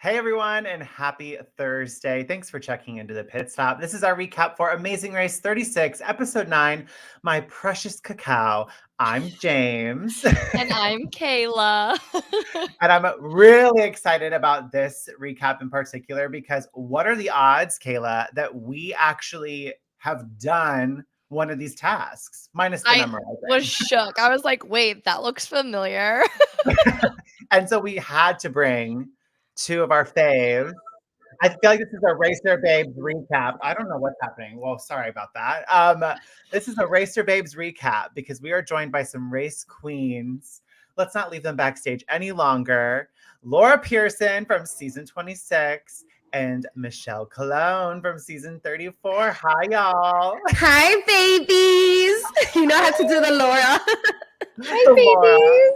Hey everyone, and happy Thursday. Thanks for checking into the Pit Stop. This is our recap for Amazing Race 36, Episode 9, My Precious Cacao. I'm James. And I'm Cayla. And I'm really excited about this recap in particular because what are the odds, Cayla, that we actually have done one of these tasks, minus the memorizing. I was shook. I was like, wait, that looks familiar. And so we had to bring two of our faves. I feel like this is a Racer Babes recap. I don't know what's happening. Well, sorry about that. This is a Racer Babes recap because we are joined by some race queens. Let's not leave them backstage any longer. Laura Pierson from season 26 and Michelle Colon from season 34. Hi, y'all. Hi, babies. You know how to do the Laura. Hi, babies.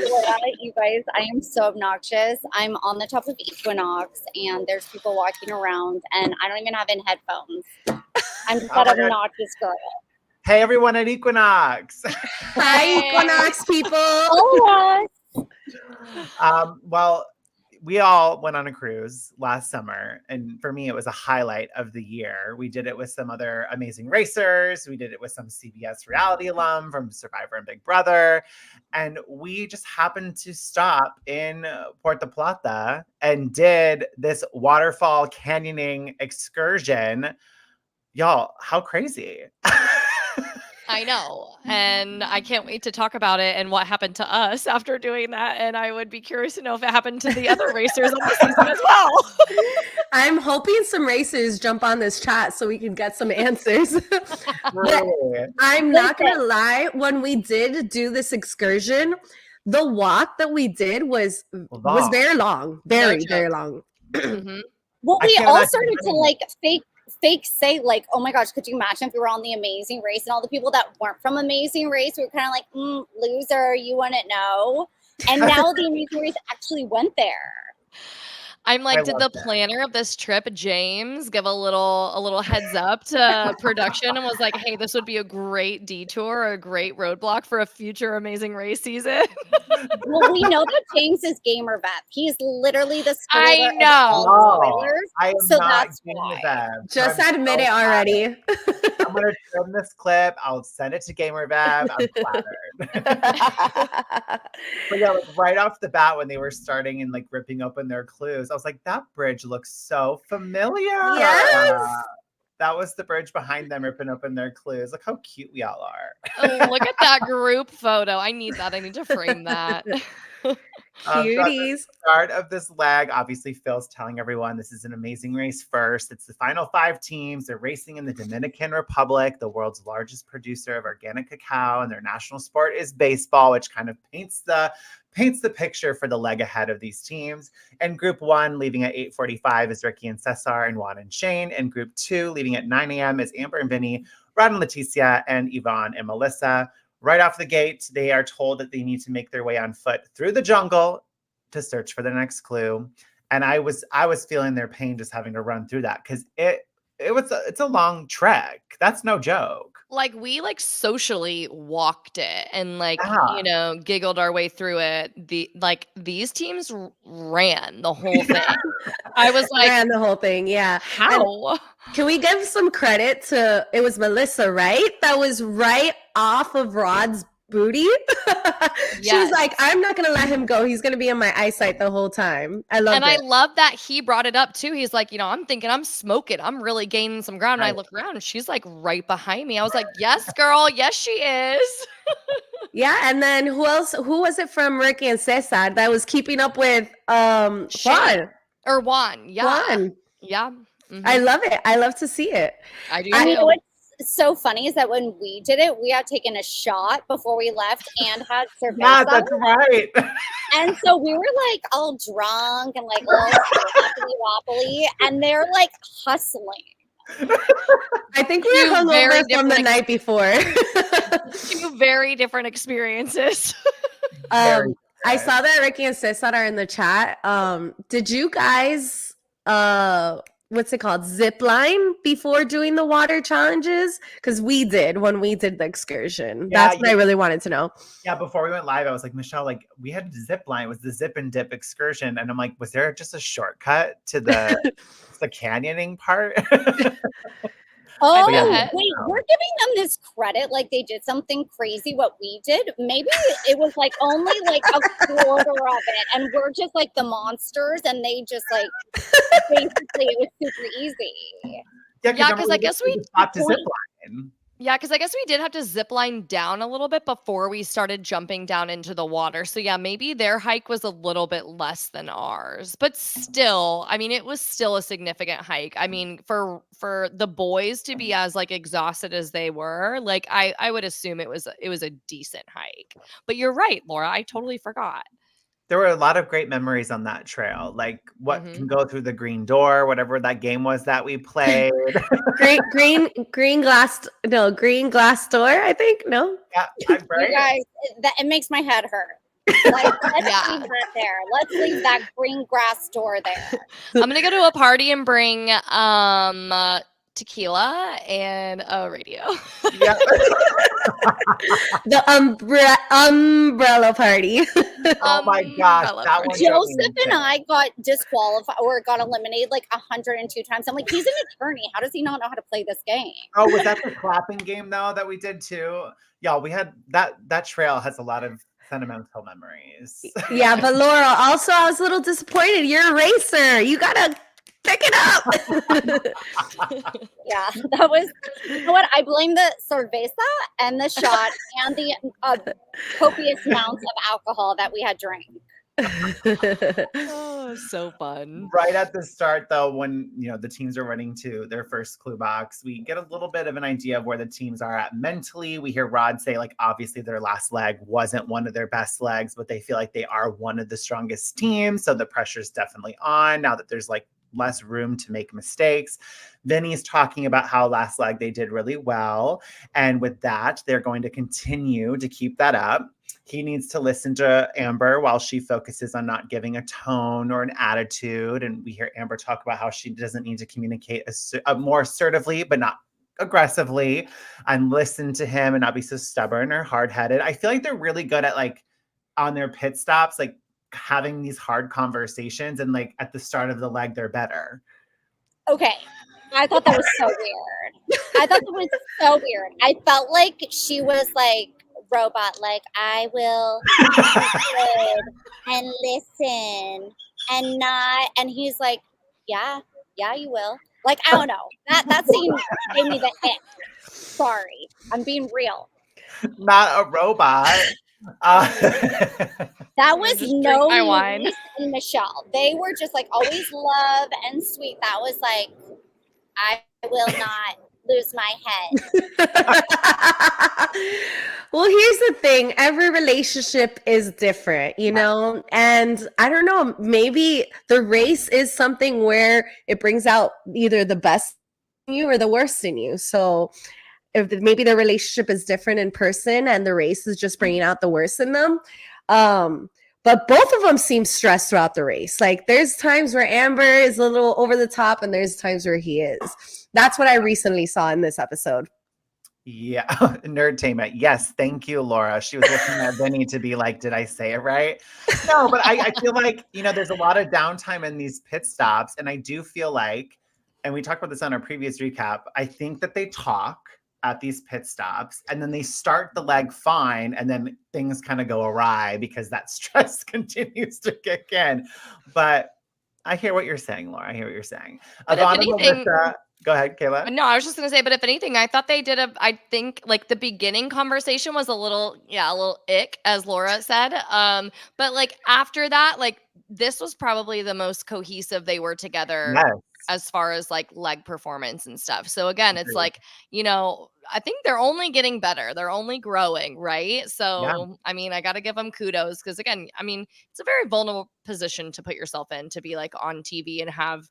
Laura, you guys, I am so obnoxious. I'm on the top of Equinox, and there's people walking around, and I don't even have in headphones. I'm just that obnoxious girl. Hey, everyone at Equinox. Hi, Equinox people. Hola. Well, we all went on a cruise last summer, and for me, it was a highlight of the year. We did it with some other amazing racers. We did it with some CBS reality alum from Survivor and Big Brother, and we just happened to stop in Puerto Plata and did this waterfall canyoning excursion. Y'all, how crazy. I know. And I can't wait to talk about it and what happened to us after doing that. And I would be curious to know if it happened to the other racers on the season as well. I'm hoping some racers jump on this chat so we can get some answers. Really? I'm not going to lie. When we did do this excursion, the walk that we did was very long. Very long. Mm-hmm. Well, we all started to like fake say like, oh my gosh, could you imagine if we were on the Amazing Race and all the people that weren't from Amazing Race were kind of like, loser, you wouldn't know. And now the Amazing Race actually went there. I'm like, did the planner of this trip, James, give a little heads up to production and was like, hey, this would be a great detour or a great roadblock for a future Amazing Race season? Well, we know that James is gamer vet. He's literally the spoiler. I know. Spoilers, I am so not that's gamer why. vet. Just admit it already. I'm going to trim this clip. I'll send it to Gamer Vab. I'm flattered. But yeah, like right off the bat when they were starting and like ripping open their clues, I was like, that bridge looks so familiar. Yes. That was the bridge behind them ripping open their clues. Look how cute we all are. Oh, look at that group photo. I need that. I need to frame that. Cuties. So start of this leg, obviously Phil's telling everyone this is an amazing race first. It's the final 5 teams. They're racing in the Dominican Republic, the world's largest producer of organic cacao, and their national sport is baseball, which kind of paints the picture for the leg ahead of these teams. And Group 1, leaving at 8:45, is Ricky and Cesar and Juan and Shane. And Group 2, leaving at 9 a.m., is Amber and Vinny, Rod and Leticia, and Yvonne and Melissa. Right off the gate, they are told that they need to make their way on foot through the jungle to search for the next clue. And I was feeling their pain just having to run through that because it's a long trek. That's no joke. Like we socially walked it and giggled our way through it. These teams ran the whole thing. I was like, ran the whole thing, yeah. How? And can we give some credit to, it was Melissa, right? That was right off of Rod's booty. She was like, I'm not gonna let him go. He's gonna be in my eyesight the whole time. I love it. I love that he brought it up too. He's like, I'm thinking I'm smoking. I'm really gaining some ground. And I look around and she's like right behind me. I was like, yes, girl. Yes, she is. Yeah. And then who else? Who was it from Ricky and Cesar that was keeping up with Juan? Or Juan. Yeah. Juan. Yeah. Mm-hmm. I love it. I love to see it. I do. You know what's so funny is that when we did it, we had taken a shot before we left and had cerveza. Yeah, that's right. And so we were like all drunk and like all wobbly, and they're like hustling. I think we were hungover from the night before. 2 very different experiences. I saw that Ricky and Cesar are in the chat. Did you guys what's it called? Zip line before doing the water challenges? Because we did when we did the excursion. Yeah, That's what I really wanted to know. Yeah, before we went live, I was like, Michelle, like we had a zip line. It was the zip and dip excursion. And I'm like, was there just a shortcut to the canyoning part? Oh, yeah, wait, we're giving them this credit like they did something crazy what we did. Maybe it was like only like a quarter of it, and we're just like the monsters, and they just like basically it was super easy. Yeah, because I guess we stopped to zip line. Yeah, because I guess we did have to zip line down a little bit before we started jumping down into the water. So yeah, maybe their hike was a little bit less than ours, but still, I mean, it was still a significant hike. I mean, for the boys to be as like exhausted as they were, like I would assume it was a decent hike. But you're right, Laura, I totally forgot. There were a lot of great memories on that trail. Like what can go through the green door, whatever that game was that we played. green glass door, I think. No. Yeah, right? You guys, it makes my head hurt. Like, let's leave that there. Let's leave that green grass door there. I'm gonna go to a party and bring tequila and a radio. Yeah. The umbrella party. Oh my gosh, that one. Joseph and I got disqualified or got eliminated like 102 times. I'm like, he's an attorney. How does he not know how to play this game? Oh, was that the clapping game though that we did too? Y'all, we had that trail has a lot of sentimental memories. Yeah, but Laura, also I was a little disappointed. You're a racer. You gotta pick it up. Yeah, that was, you know what? I blame the cerveza and the shot and the copious amounts of alcohol that we had drank. Oh, so fun. Right at the start though, when the teams are running to their first clue box, we get a little bit of an idea of where the teams are at mentally. We hear Rod say, like, obviously their last leg wasn't one of their best legs, but they feel like they are one of the strongest teams. So the pressure's definitely on now that there's like less room to make mistakes. Vinny's talking about how last leg they did really well. And with that, they're going to continue to keep that up. He needs to listen to Amber while she focuses on not giving a tone or an attitude. And we hear Amber talk about how she doesn't need to communicate more assertively, but not aggressively, and listen to him and not be so stubborn or hard-headed. I feel like they're really good at like on their pit stops, like having these hard conversations, and like at the start of the leg, they're better. Okay. I thought that was so weird. I felt like she was like robot, like I will listen and listen and not, and he's like, yeah, you will. Like, I don't know. That scene gave me the ick. Sorry. I'm being real. Not a robot. That was no wine. And Michelle. They were just like always love and sweet. That was like, I will not lose my head. Well, here's the thing. Every relationship is different, and I don't know, maybe the race is something where it brings out either the best in you or the worst in you. So if maybe the relationship is different in person and the race is just bringing out the worst in them. But both of them seem stressed throughout the race. Like there's times where Amber is a little over the top and there's times where he is. That's what I recently saw in this episode. Yeah. Nerdtainment. Yes. Thank you, Laura. She was looking at Vinny to be like, did I say it right? No, but I feel like, there's a lot of downtime in these pit stops. And I do feel like, and we talked about this on our previous recap, I think that they talk at these pit stops and then they start the leg fine and then things kind of go awry because that stress continues to kick in. But I hear what you're saying, Laura. I hear what you're saying. Go ahead, Cayla. No, I was just going to say, but if anything, I thought they did I think like the beginning conversation was a little ick, as Laura said. But like after that, like this was probably the most cohesive they were together. Yes. As far as like leg performance and stuff. So again, it's like, I think they're only getting better. They're only growing, right? So, yeah. I mean, I got to give them kudos because again, I mean, it's a very vulnerable position to put yourself in, to be like on TV and have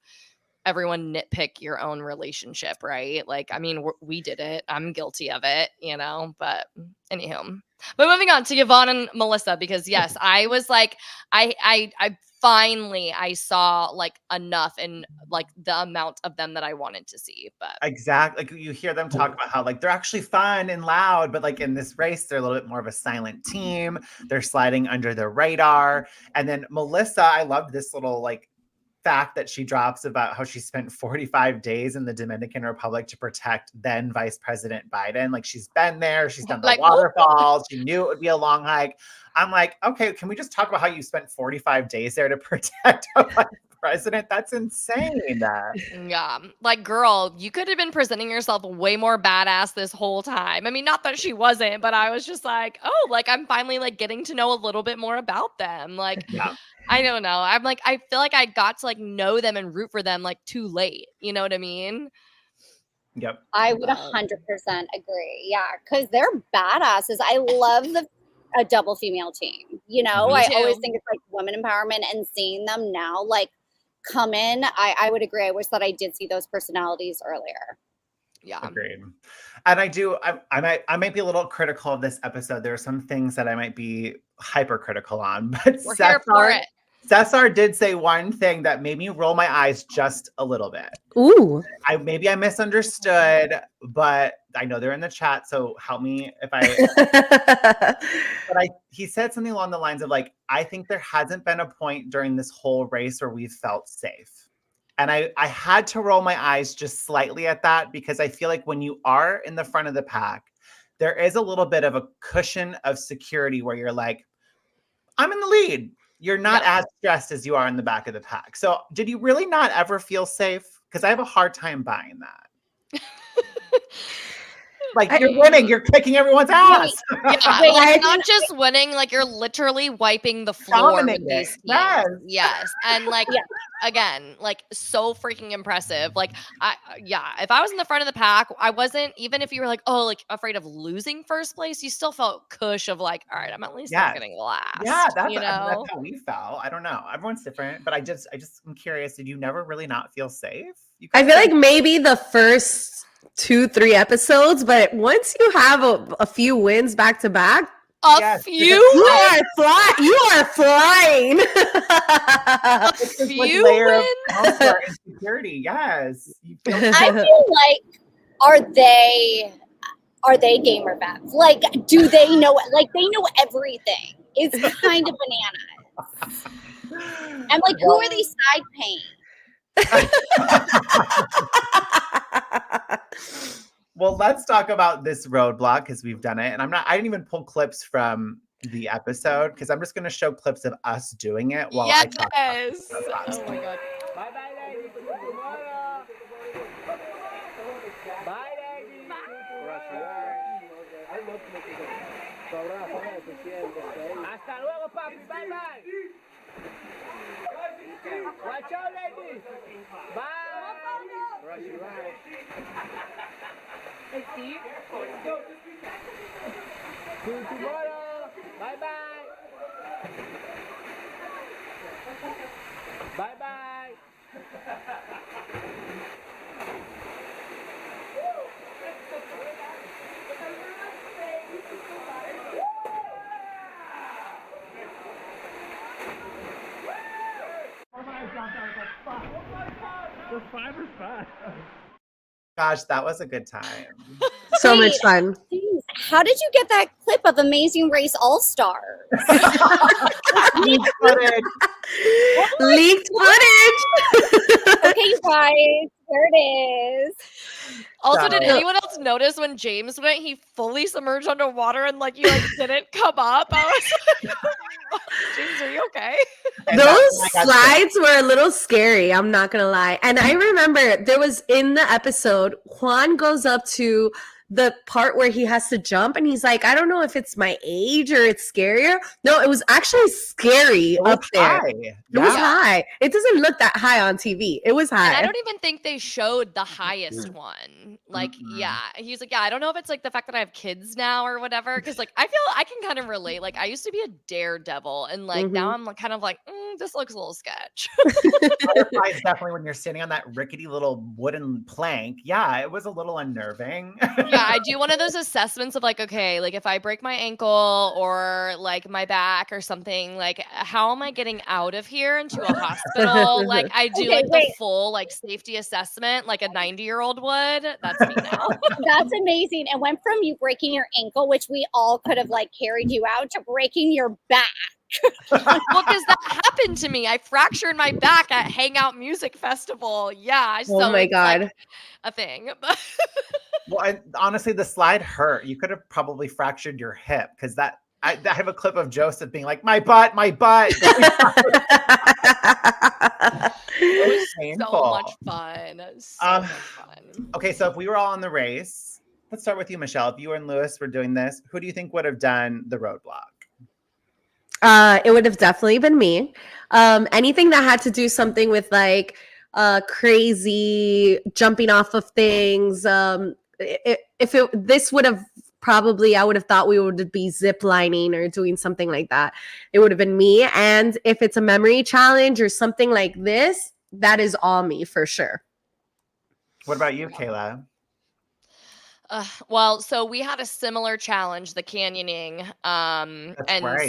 everyone nitpick your own relationship, right? Like, I mean, we did it. I'm guilty of it, you know, but anywho. But moving on to Yvonne and Melissa, because yes, I was like, I finally I saw like enough and like the amount of them that I wanted to see. But exactly, like you hear them talk about how like they're actually fun and loud, but like in this race, they're a little bit more of a silent team. They're sliding under the radar. And then Melissa, I loved this little like fact that she drops about how she spent 45 days in the Dominican Republic to protect then Vice President Biden. Like she's been there, she's done the like, waterfalls, she knew it would be a long hike. I'm like, okay, can we just talk about how you spent 45 days there to protect a vice president? That's insane. Yeah, like girl, you could have been presenting yourself way more badass this whole time. I mean, not that she wasn't, but I was just like, oh, like I'm finally like getting to know a little bit more about them. Like, yeah. I don't know. I'm like, I feel like I got to like know them and root for them like too late. You know what I mean? Yep. I would 100% agree. Yeah, because they're badasses. I love a double female team. You know, I always think it's like women empowerment, and seeing them now like come in, I would agree. I wish that I did see those personalities earlier. Yeah. Agreed. And I might be a little critical of this episode. There are some things that I might be hypercritical on, but we're here for it. Cesar did say one thing that made me roll my eyes just a little bit. Ooh. Maybe I misunderstood, but I know they're in the chat, so help me if I. But he said something along the lines of like, I think there hasn't been a point during this whole race where we've felt safe. And I had to roll my eyes just slightly at that, because I feel like when you are in the front of the pack, there is a little bit of a cushion of security where you're like, I'm in the lead. You're not as stressed as you are in the back of the pack. So did you really not ever feel safe? Because I have a hard time buying that. Like you're winning, you're kicking everyone's ass. Yeah, like not just winning, like you're literally wiping the floor with these teams. Yes. And like again, like so freaking impressive. Like if I was in the front of the pack, I wasn't, even if you were like, oh, like afraid of losing first place, you still felt cush of like, all right, I'm at least not getting last. Yeah, that's you know? That's how we felt. I don't know. Everyone's different, but I just am curious. Did you never really not feel safe? I feel like maybe the first 2-3 episodes, but once you have a few wins back to back, you are flying. A few wins? Insecurity, yes. I feel like are they gamer vets? Like, do they know? Like, they know everything. It's kind of bananas. I'm like, who are these side pain? Well, let's talk about this roadblock, because we've done it. And I didn't even pull clips from the episode, because I'm just going to show clips of us doing it while I talk about it. Oh my God. Bye bye, ladies. Tomorrow. Bye, ladies. Hasta luego, papi. Bye bye. Watch out, ladies. Bye. See you tomorrow. Bye bye. Bye bye. Gosh, that was a good time. So much fun. How did you get that clip of Amazing Race All-Stars? Leaked footage. Okay, you guys, there it is. Also, did anyone else notice when James went, he fully submerged underwater and like you like didn't come up? I was like, James, are you okay? And those slides were a little scary, I'm not gonna lie. And I remember there was in the episode, Juan goes up to the part where he has to jump and he's like, I don't know if it's my age or it's scarier. No, it was actually scary up there. It was high. It doesn't look that high on TV. It was high. And I don't even think they showed the highest one. Like, he's like, I don't know if it's like the fact that I have kids now or whatever. Cause like, I feel I can kind of relate. Like, I used to be a daredevil and like now I'm like, kind of like, this looks a little sketch. Butterflies, definitely when you're sitting on that rickety little wooden plank. Yeah, it was a little unnerving. I do one of those assessments of like, okay, like if I break my ankle or like my back or something, like how am I getting out of here into a hospital? Like I do the full like safety assessment like a 90-year-old would. That's me now. That's amazing. It went from you breaking your ankle, which we all could have like carried you out, to breaking your back. Well, because that happened to me. I fractured my back at Hangout Music Festival. Yeah. Oh my God. Like a thing. Well, honestly, the slide hurt. You could have probably fractured your hip because I have a clip of Joseph being like, my butt. It was painful. So much fun. Much fun. Okay, so if we were all in the race, let's start with you, Michelle. If you and Lewis were doing this, who do you think would have done the roadblock? It would have definitely been me. Anything that had to do something with like crazy jumping off of things. This would have probably, I would have thought we would be zip lining or doing something like that. It would have been me. And if it's a memory challenge or something like this, that is all me for sure. What about you, Cayla? Well, so we had a similar challenge, the canyoning.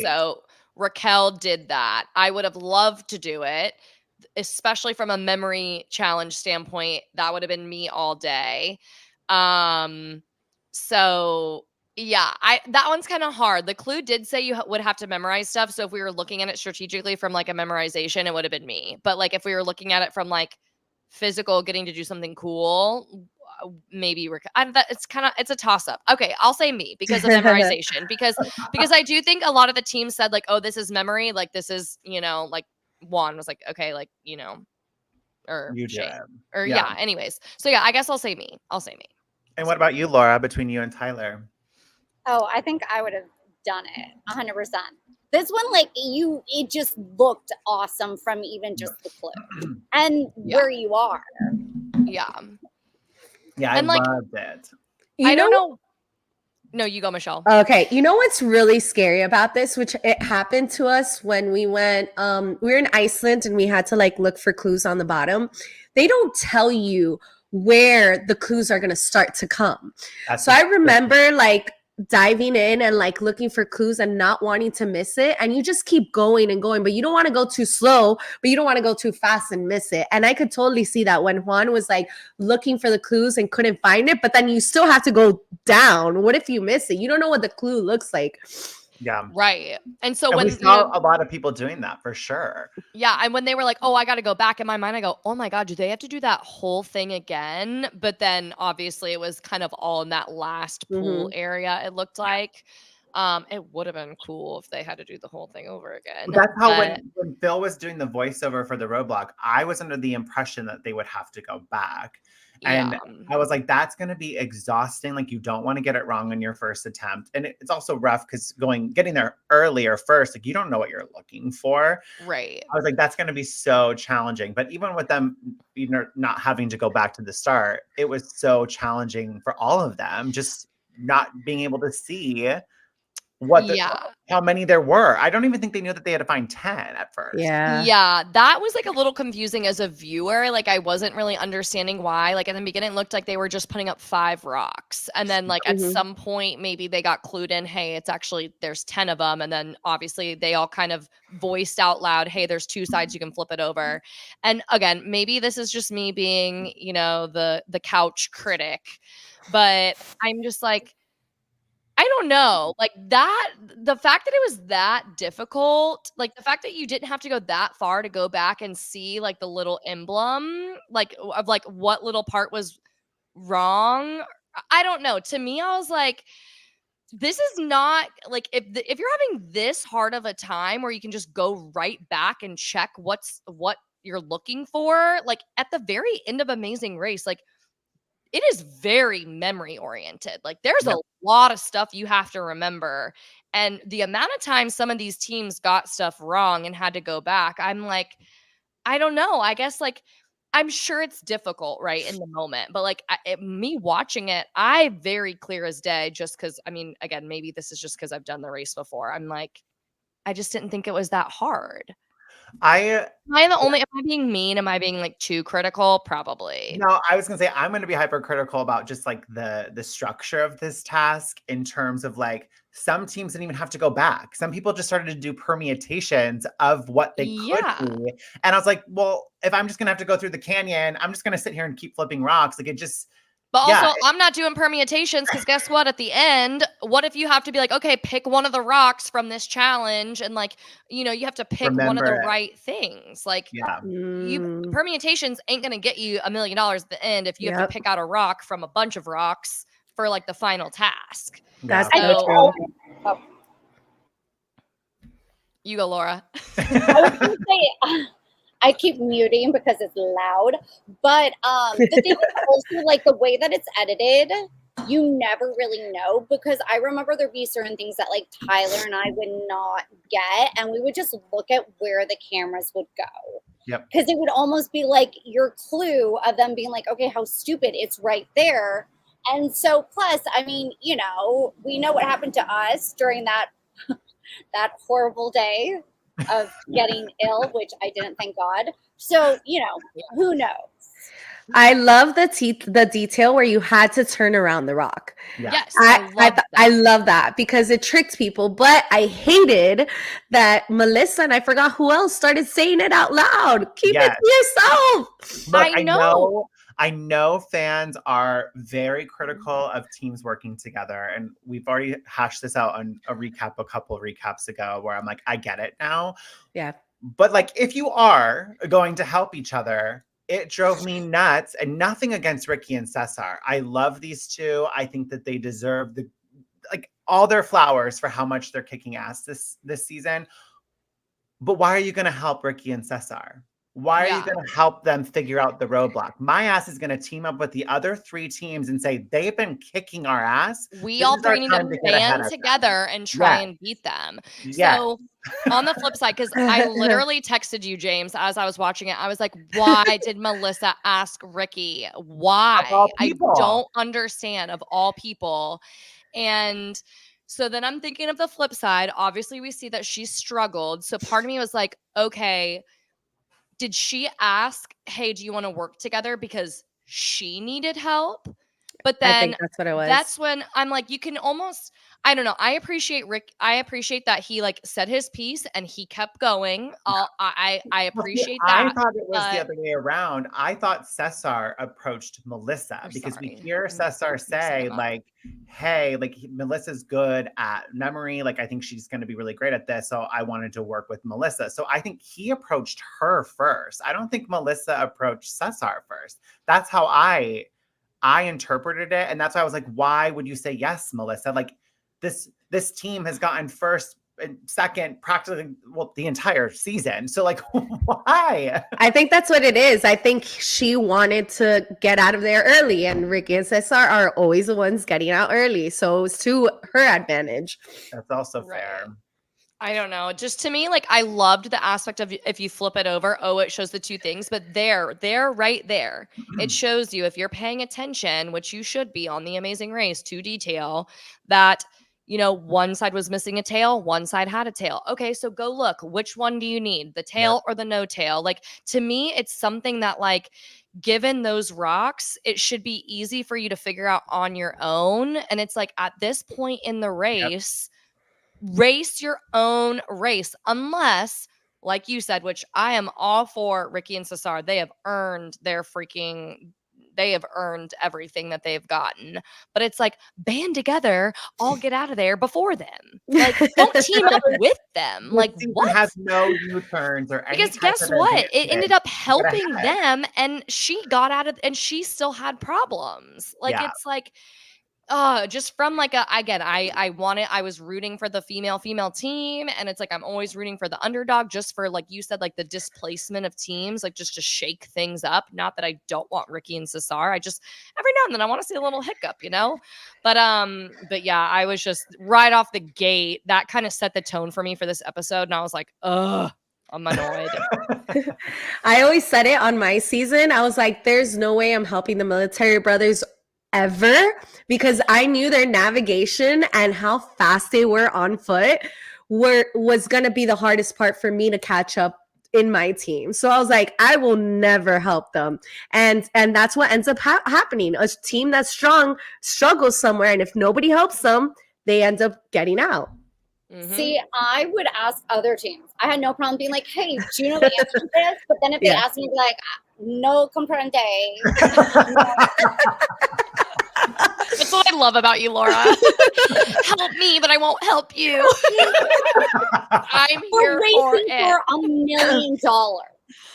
So Raquel did that. I would have loved to do it, especially from a memory challenge standpoint. That would have been me all day. So yeah, that one's kind of hard. The clue did say you would have to memorize stuff. So if we were looking at it strategically from like a memorization, it would have been me. But like if we were looking at it from like physical, getting to do something cool, maybe it's a toss up. Okay, I'll say me because of memorization because I do think a lot of the teams said like, oh, this is memory, like this is, like Juan was like, okay, like, or you Shane. Or anyways. So yeah, I guess I'll say me. And what about you, Laura, between you and Tyler? Oh, I think I would have done it 100%. This one, like it just looked awesome from even just the clue and where you are. Yeah. Yeah, I loved it. I don't know. No, you go, Michelle. Okay. You know what's really scary about this, which it happened to us when we went, we were in Iceland and we had to like look for clues on the bottom. They don't tell you where the clues are going to start to come. So I remember like diving in and like looking for clues and not wanting to miss it, and you just keep going and going, but you don't want to go too slow, but you don't want to go too fast and miss it. And I could totally see that when Juan was like looking for the clues and couldn't find it, but then you still have to go down. What if you miss it? You don't know what the clue looks like. Yeah. Right. And so when we saw a lot of people doing that for sure. Yeah. And when they were like, oh, I got to go back, in my mind, I go, oh my God, do they have to do that whole thing again? But then obviously it was kind of all in that last pool area, it looked like. It would have been cool if they had to do the whole thing over again. That's how when Phil was doing the voiceover for the roadblock, I was under the impression that they would have to go back. And I was like, that's going to be exhausting. Like, you don't want to get it wrong on your first attempt. And it's also rough because getting there earlier first, like you don't know what you're looking for. Right. I was like, that's going to be so challenging. But even with them, not having to go back to the start, it was so challenging for all of them, just not being able to see how many there were. I don't even think they knew that they had to find 10 at first. Yeah, that was like a little confusing as a viewer. Like I wasn't really understanding why. Like in the beginning, it looked like they were just putting up 5 rocks. And then like at some point, maybe they got clued in, hey, it's actually, there's 10 of them. And then obviously they all kind of voiced out loud, hey, there's 2 sides, you can flip it over. And again, maybe this is just me being, the couch critic, but I'm just like, I don't know, like that, the fact that it was that difficult, like the fact that you didn't have to go that far to go back and see like the little emblem, like of like what little part was wrong. I don't know. To me, I was like, this is not like if you're having this hard of a time where you can just go right back and check what you're looking for, like at the very end of Amazing Race, like it is very memory oriented. Like there's a lot of stuff you have to remember. And the amount of time some of these teams got stuff wrong and had to go back, I'm like, I don't know. I guess like I'm sure it's difficult, right, in the moment. But like me watching it, I very clear as day, just because, I mean, again, maybe this is just because I've done the race before. I'm like, I just didn't think it was that hard. Am I being mean? Am I being like too critical? Probably. No, I was gonna say I'm gonna be hypercritical about just like the structure of this task in terms of like some teams didn't even have to go back. Some people just started to do permutations of what they could be. And I was like, well, if I'm just gonna have to go through the canyon, I'm just gonna sit here and keep flipping rocks. Like it just But also, I'm not doing permutations because guess what? At the end, what if you have to be like, okay, pick one of the rocks from this challenge, and like, you have to pick one of the right things. Like, permutations ain't gonna get you $1 million at the end if you have to pick out a rock from a bunch of rocks for like the final task. That's so true. You go, Laura. I was gonna say, I keep muting because it's loud, but the thing is also like the way that it's edited, you never really know, because I remember there'd be certain things that like Tyler and I would not get, and we would just look at where the cameras would go. Yep. Because it would almost be like your clue of them being like, okay, how stupid, it's right there. And so plus, I mean, we know what happened to us during that horrible day of getting ill, which I didn't, thank God. So, who knows? I love the detail where you had to turn around the rock. Yes, I love that because it tricked people. But I hated that Melissa and I forgot who else started saying it out loud. Keep it to yourself. Look, I know fans are very critical of teams working together, and we've already hashed this out on a couple of recaps ago, where I'm like, I get it now. Yeah. But like, if you are going to help each other, it drove me nuts. And nothing against Ricky and Cesar. I love these two. I think that they deserve all their flowers for how much they're kicking ass this season. But why are you going to help Ricky and Cesar? Why are you going to help them figure out the roadblock? My ass is going to team up with the other 3 teams and say, they've been kicking our ass. We all 3 need to band together and try and beat them. Yes. So on the flip side, because I literally texted you, James, as I was watching it. I was like, why did Melissa ask Ricky? Why? I don't understand, of all people. And so then I'm thinking of the flip side. Obviously, we see that she struggled. So part of me was like, okay, did she ask, hey, do you want to work together because she needed help? But then I think that's what it was. That's when I'm like, you can almost, I don't know. I appreciate Rick. I appreciate that he said his piece and he kept going. I appreciate that. I thought it was the other way around. I thought Cesar approached Melissa because we hear Cesar say hey, Melissa's good at memory. I think she's going to be really great at this. So I wanted to work with Melissa. So I think he approached her first. I don't think Melissa approached Cesar first. That's how I interpreted it. And that's why I was like, why would you say yes, Melissa? This team has gotten first and second practically the entire season. So why? I think that's what it is. I think she wanted to get out of there early, and Ricky and Cesar are always the ones getting out early. So it's to her advantage. That's also fair. I don't know. Just to me, I loved the aspect of if you flip it over, it shows the 2 things, but they're right there. It shows you, if you're paying attention, which you should be on The Amazing Race, to detail that, one side was missing a tail, one side had a tail. Okay, so go look. Which one do you need? The tail or the no tail? To me, it's something that given those rocks, it should be easy for you to figure out on your own. And it's at this point in the race, race your own race, unless, like you said, which I am all for Ricky and Cesar. They have earned everything that they've gotten. But it's band together, all get out of there before them. Don't team up with them. What? Has no U-turns or anything. Because guess what? It ended up helping them, and she got out of, and she still had problems. It's Just from like I was rooting for the female team, and it's like I'm always rooting for the underdog, just for, like you said, like the displacement of teams, like just to shake things up. Not that I don't want Ricky and Cesar. I just every now and then I want to see a little hiccup, you know? But yeah, I was just right off the gate, that kind of set the tone for me for this episode, and I was like, ugh, I'm annoyed. I always said it on my season. I was like, there's no way I'm helping the military brothers ever, because I knew their navigation and how fast they were on foot was going to be the hardest part for me to catch up in my team. So I was like, I will never help them. And that's what ends up happening. A team that's strong struggles somewhere, and if nobody helps them, they end up getting out. Mm-hmm. See, I would ask other teams. I had no problem being like, hey, do you know the answer to this? But then if they asked me, like, no comprende. That's what I love about you, Laura. Help me, but I won't help you. I'm here for it. For $1 million.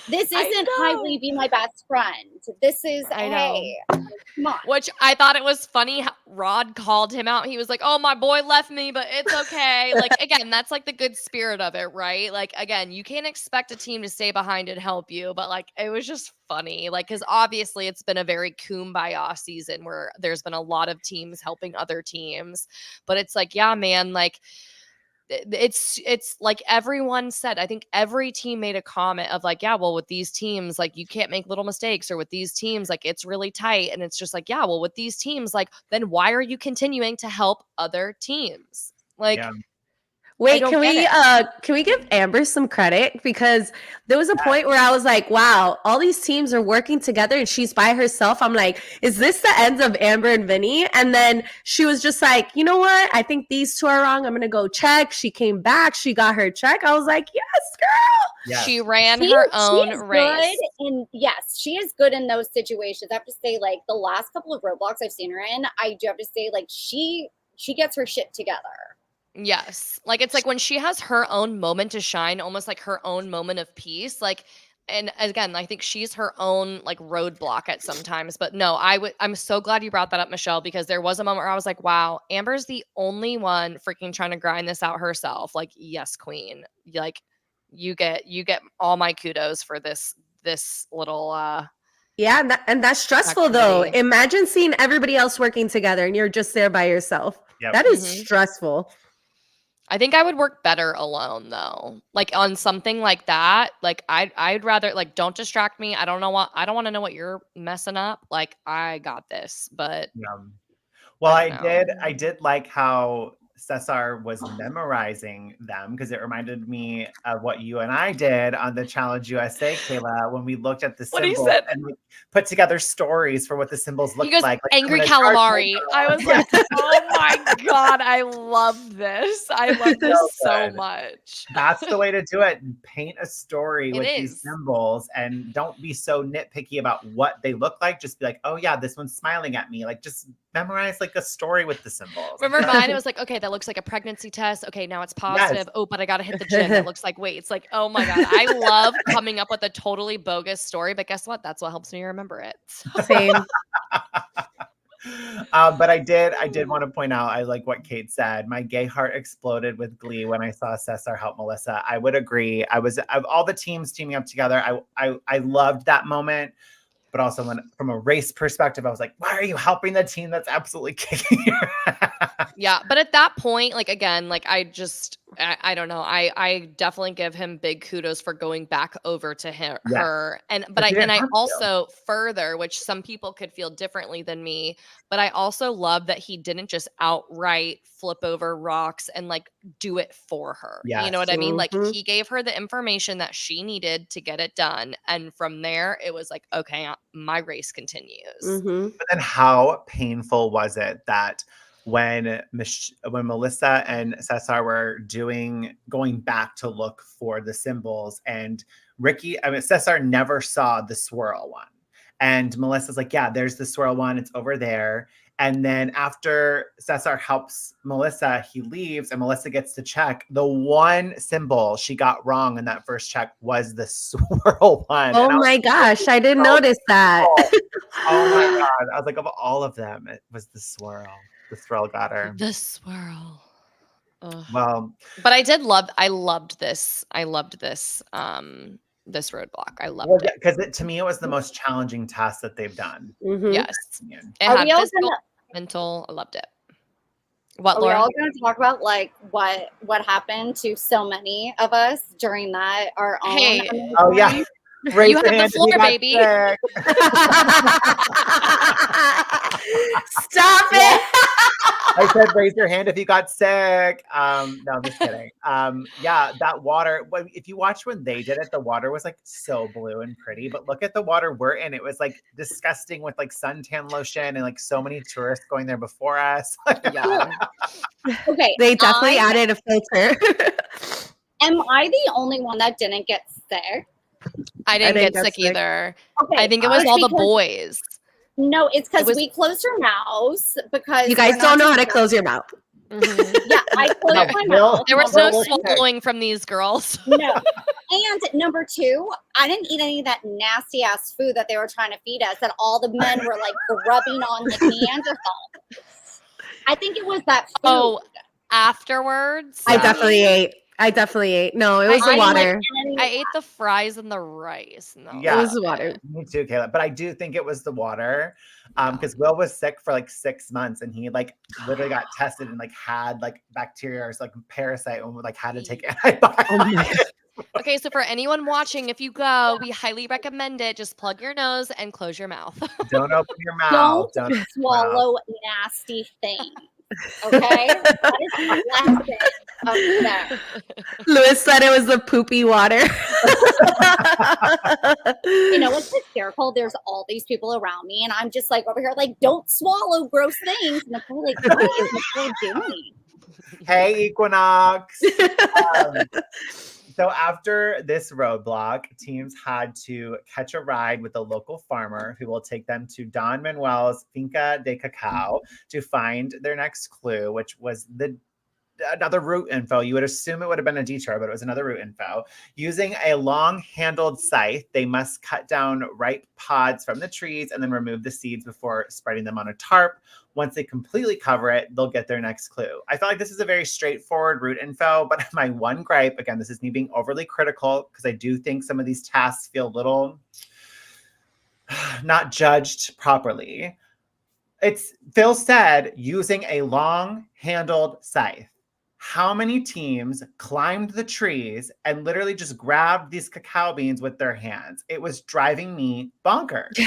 This isn't highly be my best friend. This is, hey, come on. Which I thought it was funny how Rod called him out. He was like, oh, my boy left me, but it's okay. Like, again, that's like the good spirit of it, right? Like, again, you can't expect a team to stay behind and help you, but like, it was just funny. Like, because obviously it's been a very kumbaya season where there's been a lot of teams helping other teams. But it's like, yeah, man, like, it's like everyone said, I think every team made a comment of like, yeah, well, with these teams, like you can't make little mistakes, or with these teams, like it's really tight. And it's just like, yeah, well, with these teams, like, then why are you continuing to help other teams? Like, wait, can we give Amber some credit? Because there was a point where I was like, wow, all these teams are working together and she's by herself. I'm like, is this the end of Amber and Vinny? And then she was just like, you know what? I think these two are wrong. I'm going to go check. She came back. She got her check. I was like, yes, girl. Yes. She ran her own race. And yes, she is good in those situations. I have to say, like, the last couple of roadblocks I've seen her in, I do have to say, like, she gets her shit together. Yes. Like, it's like when she has her own moment to shine, almost like her own moment of peace. Like, and again, I think she's her own like roadblock at sometimes. But no, I'm so glad you brought that up, Michelle, because there was a moment where I was like, wow, Amber's the only one freaking trying to grind this out herself. Like, yes, queen. Like, you get all my kudos for this little yeah, and that's stressful activity. Though. Imagine seeing everybody else working together and you're just there by yourself. Yep. That is stressful. I think I would work better alone though. Like on something like that, like I'd rather like don't distract me. I don't want to know what you're messing up. Like I got this, but well, I did like how Cesar was memorizing them, because it reminded me of what you and I did on the Challenge USA, Cayla, when we looked at the symbols and we put together stories for what the symbols looked like. Angry calamari. I was like, oh my God, I love this. I love this so much. That's the way to do it. Paint a story with these symbols and don't be so nitpicky about what they look like. Just be like, oh yeah, this one's smiling at me. Like just memorize like a story with the symbols. Remember mine? It was like, okay, that looks like a pregnancy test. Okay, now it's positive. Yes. Oh, but I got to hit the gym. It looks like weights. Like, oh my God. I love coming up with a totally bogus story, but guess what? That's what helps me remember it. Same. But I did want to point out, I like what Kate said. My gay heart exploded with glee when I saw Cesar help Melissa. I would agree. Of all the teams teaming up together, I loved that moment. But also from a race perspective, I was like, why are you helping the team that's absolutely kicking your ass? Yeah. But at that point, like, again, like I don't know. I definitely give him big kudos for going back over to her. But I also further, which some people could feel differently than me, but I also love that he didn't just outright flip over rocks and like do it for her. Yes. You know what I mean? Like he gave her the information that she needed to get it done. And from there, it was like, okay, my race continues. But then how painful was it that when Melissa and Cesar were going back to look for the symbols, and Cesar never saw the swirl one. And Melissa's like, yeah, there's the swirl one. It's over there. And then after Cesar helps Melissa, he leaves and Melissa gets to check. The one symbol she got wrong in that first check was the swirl one. Oh my gosh, I didn't notice that. Oh my God. I was like, of all of them, it was the swirl. The swirl got her. The swirl. Ugh. Well, but I loved this. This roadblock. I loved it. Because to me, it was the most challenging task that they've done. Mhm. Yes. It Are had we all physical, gonna- mental. I loved it. What, Are we Laura? all going to talk about like what happened to so many of us during that our own? Hey. Oh yeah. Raise You your have the hand if floor, you got baby. sick. Stop it. I said, raise your hand if you got sick. No, I'm just kidding. Yeah, that water. If you watch when they did it, the water was like so blue and pretty. But look at the water we're in. It was like disgusting with like suntan lotion and like so many tourists going there before us. Yeah. Okay. They definitely added a filter. Am I the only one that didn't get sick? I didn't think get that's sick sick. either. Okay. I think it was it's all the because- boys. No, it's because was- we closed our mouths because You guys we're don't not know how to supposed- close your mouth. Mhm. Yeah, I closed my Will- mouth. There was Well, no we're sick. swallowing from these girls. No. And number two, I didn't eat any of that nasty ass food that they were trying to feed us that all the men were like grubbing on like Neanderthal. I think it was that food. Oh, afterwards, I Yeah. definitely ate. No, it was I the water. I ate the fries and the rice. No, It Yeah. was the water. Me too, Cayla. But I do think it was the water. Because Will was sick for like 6 months and he like literally got tested and like had like bacteria or like parasite and like had to take antibiotics. Oh my God. Okay, so for anyone watching, if you go, we highly recommend it. Just plug your nose and close your mouth. Don't open your mouth. Don't open your mouth. swallow nasty things. Okay? That is the lesson of that. Louis said it was the poopy water. You know what's hysterical? There's all these people around me, and I'm just like over here, like, don't swallow gross things. And Nicole, like, what is Nicole doing? Hey, Equinox. So after this roadblock, teams had to catch a ride with a local farmer who will take them to Don Manuel's Finca de Cacao to find their next clue, which was another route info. You would assume it would have been a detour, but it was another route info. Using a long-handled scythe, they must cut down ripe pods from the trees and then remove the seeds before spreading them on a tarp. Once they completely cover it, they'll get their next clue. I felt like this is a very straightforward route info, but my one gripe, again, this is me being overly critical because I do think some of these tasks feel a little not judged properly. Phil said using a long-handled scythe. How many teams climbed the trees and literally just grabbed these cacao beans with their hands? It was driving me bonkers.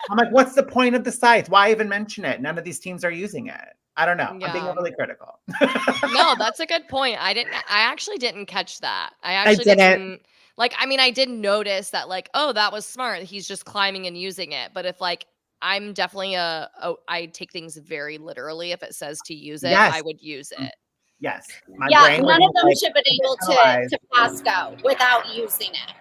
I'm like, what's the point of the scythe? Why even mention it? None of these teams are using it. I don't know. I'm being Yeah. overly critical. No, that's a good point. I actually didn't catch that. I actually didn't. Like, I mean, I did notice that, like, oh, that was smart. He's just climbing and using it. But if like, I'm definitely I take things very literally. If it says to use it, Yes. I would use it. Yes. My Yeah, brain none was of them like, should have been able penalized. to pass go without using it.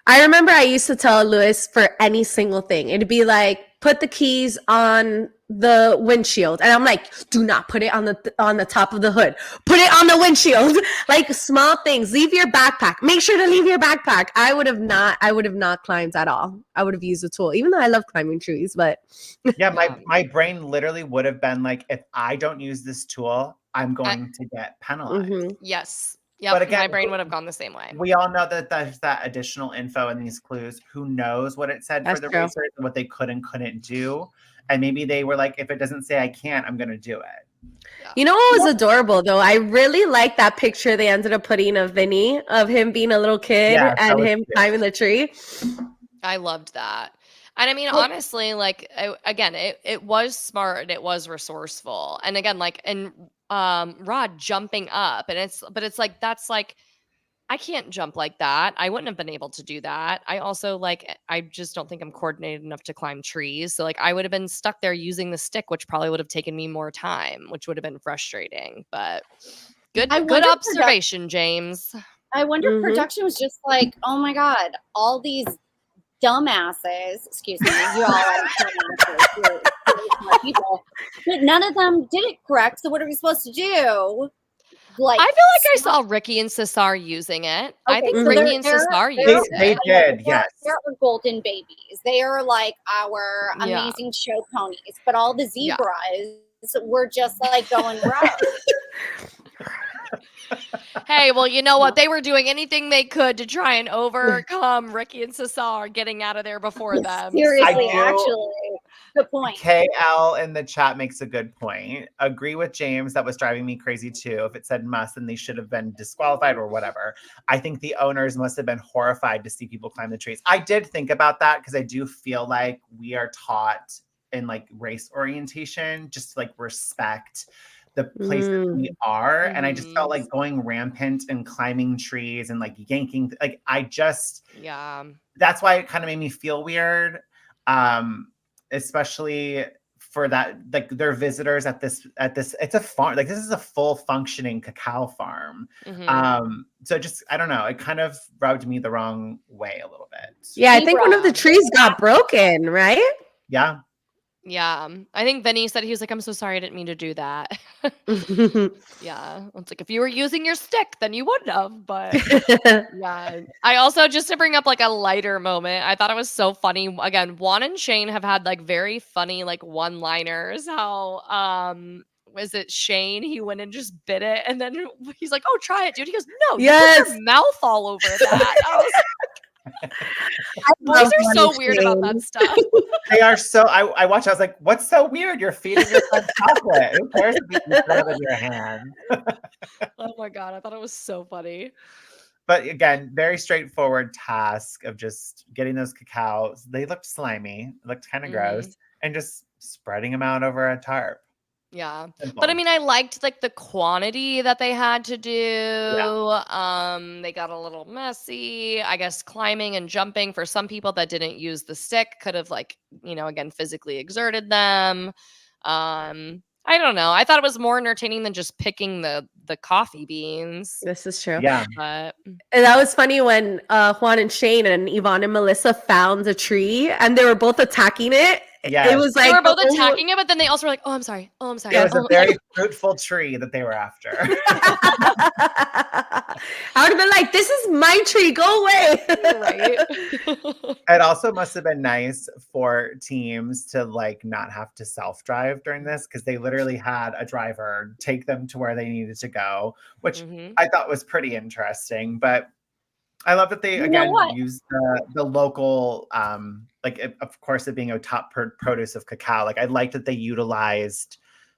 I remember I used to tell Louis for any single thing. It'd be like, put the keys on the windshield. And I'm like, do not put it on the top of the hood. Put it on the windshield. Like small things. Leave your backpack. Make sure to leave your backpack. I would have not climbed at all. I would have used a tool, even though I love climbing trees, but Yeah, my brain literally would have been like, if I don't use this tool, I'm going to get penalized. Mhm. Yes. But Yep. again, My brain would have gone the same way. We all know that there's that additional info in these clues. Who knows what it said That's for the true. racers and what they could and couldn't do. And maybe they were like, if it doesn't say I can't, I'm going to do it. You know what was adorable though? I really like that picture they ended up putting of Vinny, of him being a little kid Yeah, that and was him cute. climbing the tree. I loved that. And I mean, Well- honestly, like, again, it was smart and it was resourceful. And again, like, and Rod jumping up, and it's like, that's like, I can't jump like that. I wouldn't have been able to do that. I also I just don't think I'm coordinated enough to climb trees. So like I would have been stuck there using the stick, which probably would have taken me more time, which would have been frustrating. But good I good wonder if observation, James. I wonder if Mhm. production was just like, oh my God, all these dumbasses, excuse me, you all are dumbasses, you're smart people, but none of them did it correct. So what are we supposed to do? like I feel like I saw Ricky and Cesar using it. I think so Ricky and Cesar used They it. did, yes. They're our golden babies. They are like our Yeah. amazing show ponies, but all the Yeah. zebras were just like going rough. Hey, well, you know what? They were doing anything they could to try and overcome Ricky and Cesar getting out of there before them. Seriously, do- actually, good point. KL in the chat makes a good point. Agree with James. That was driving me crazy too. If it said must, then they should have been disqualified or whatever. I think the owners must have been horrified to see people climb the trees. I did think about that because I do feel like we are taught in like race orientation, just to like respect the places we are. And I just felt like going rampant and climbing trees and like yanking, like Yeah. that's why it kind of made me feel weird. Especially for that, like their visitors at this, it's a farm, like this is a full functioning cacao farm. So just, I don't know, it kind of rubbed me the wrong way a little bit. Yeah, I think one of the trees got broken, right? Yeah. Yeah. I think Vinny said he was like, I'm so sorry, I didn't mean to do that. Yeah. It's like if you were using your stick, then you wouldn't have. But yeah. I also, just to bring up like a lighter moment, I thought it was so funny. Again, Juan and Shane have had like very funny like one-liners. How was it Shane? He went and just bit it, and then he's like, "Oh, try it, dude." He goes, "No, you put your mouth all over that." I was boys are so weird about that stuff. They are so. I watched. I was like, "What's so weird? You're feeding your son chocolate. Who cares if you throw it in your hand?" Oh my god, I thought it was so funny. But again, very straightforward task of just getting those cacaos. They looked slimy, looked kind of gross, and just spreading them out over a tarp. Yeah. Simple. But I mean, I liked like the quantity that they had to do. They got a little messy. I guess climbing and jumping for some people that didn't use the stick could have like, again, physically exerted them. I don't know. I thought it was more entertaining than just picking the coffee beans. This is true. Yeah. But And that was funny when Juan and Shane and Yvonne and Melissa found a tree and they were both attacking it. Yes. It was like they were both attacking it, but then they also were like, "Oh, I'm sorry. Oh, I'm sorry." It was a very fruitful tree that they were after. I would have been like, "This is my tree. Go away." Right. It also must have been nice for teams to like not have to self-drive during this, because they literally had a driver take them to where they needed to go, which I thought was pretty interesting. But I love that they again used the local, of course, it being a top produce of cacao. Like I like that they utilized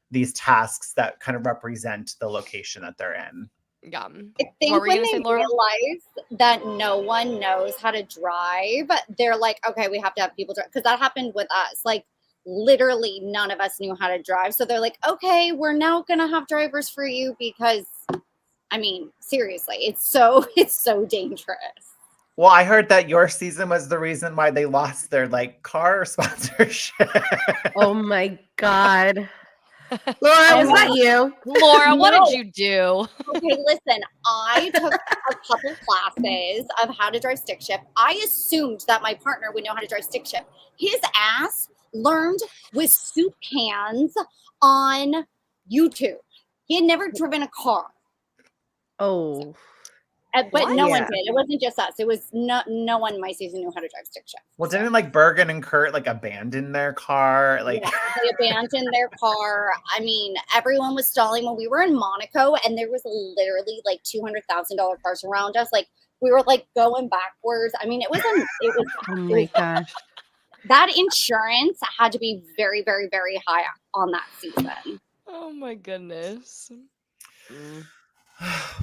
these tasks that kind of represent the location that they're in. Yeah. I think when they realize that no one knows how to drive, they're like, okay, we have to have people drive. Because that happened with us. Like literally none of us knew how to drive. So they're like, okay, we're now going to have drivers for you because, I mean, seriously, it's so dangerous. Well, I heard that your season was the reason why they lost their like car sponsorship. Oh my God. Laura, was that you? Laura, what did you do? Okay, listen, I took a couple classes of how to drive stick shift. I assumed that my partner would know how to drive stick shift. His ass learned with soup cans on YouTube. He had never driven a car. Oh. But no one did. It wasn't just us. It was no one in my season knew how to drive stick shift. Well, didn't like Bergen and Kurt like abandon their car? Like they abandoned their car. I mean, everyone was stalling when we were in Monaco, and there was literally like $200,000 cars around us. Like we were like going backwards. I mean, it was. Oh my gosh. That insurance had to be very, very, very high on that season. Oh my goodness.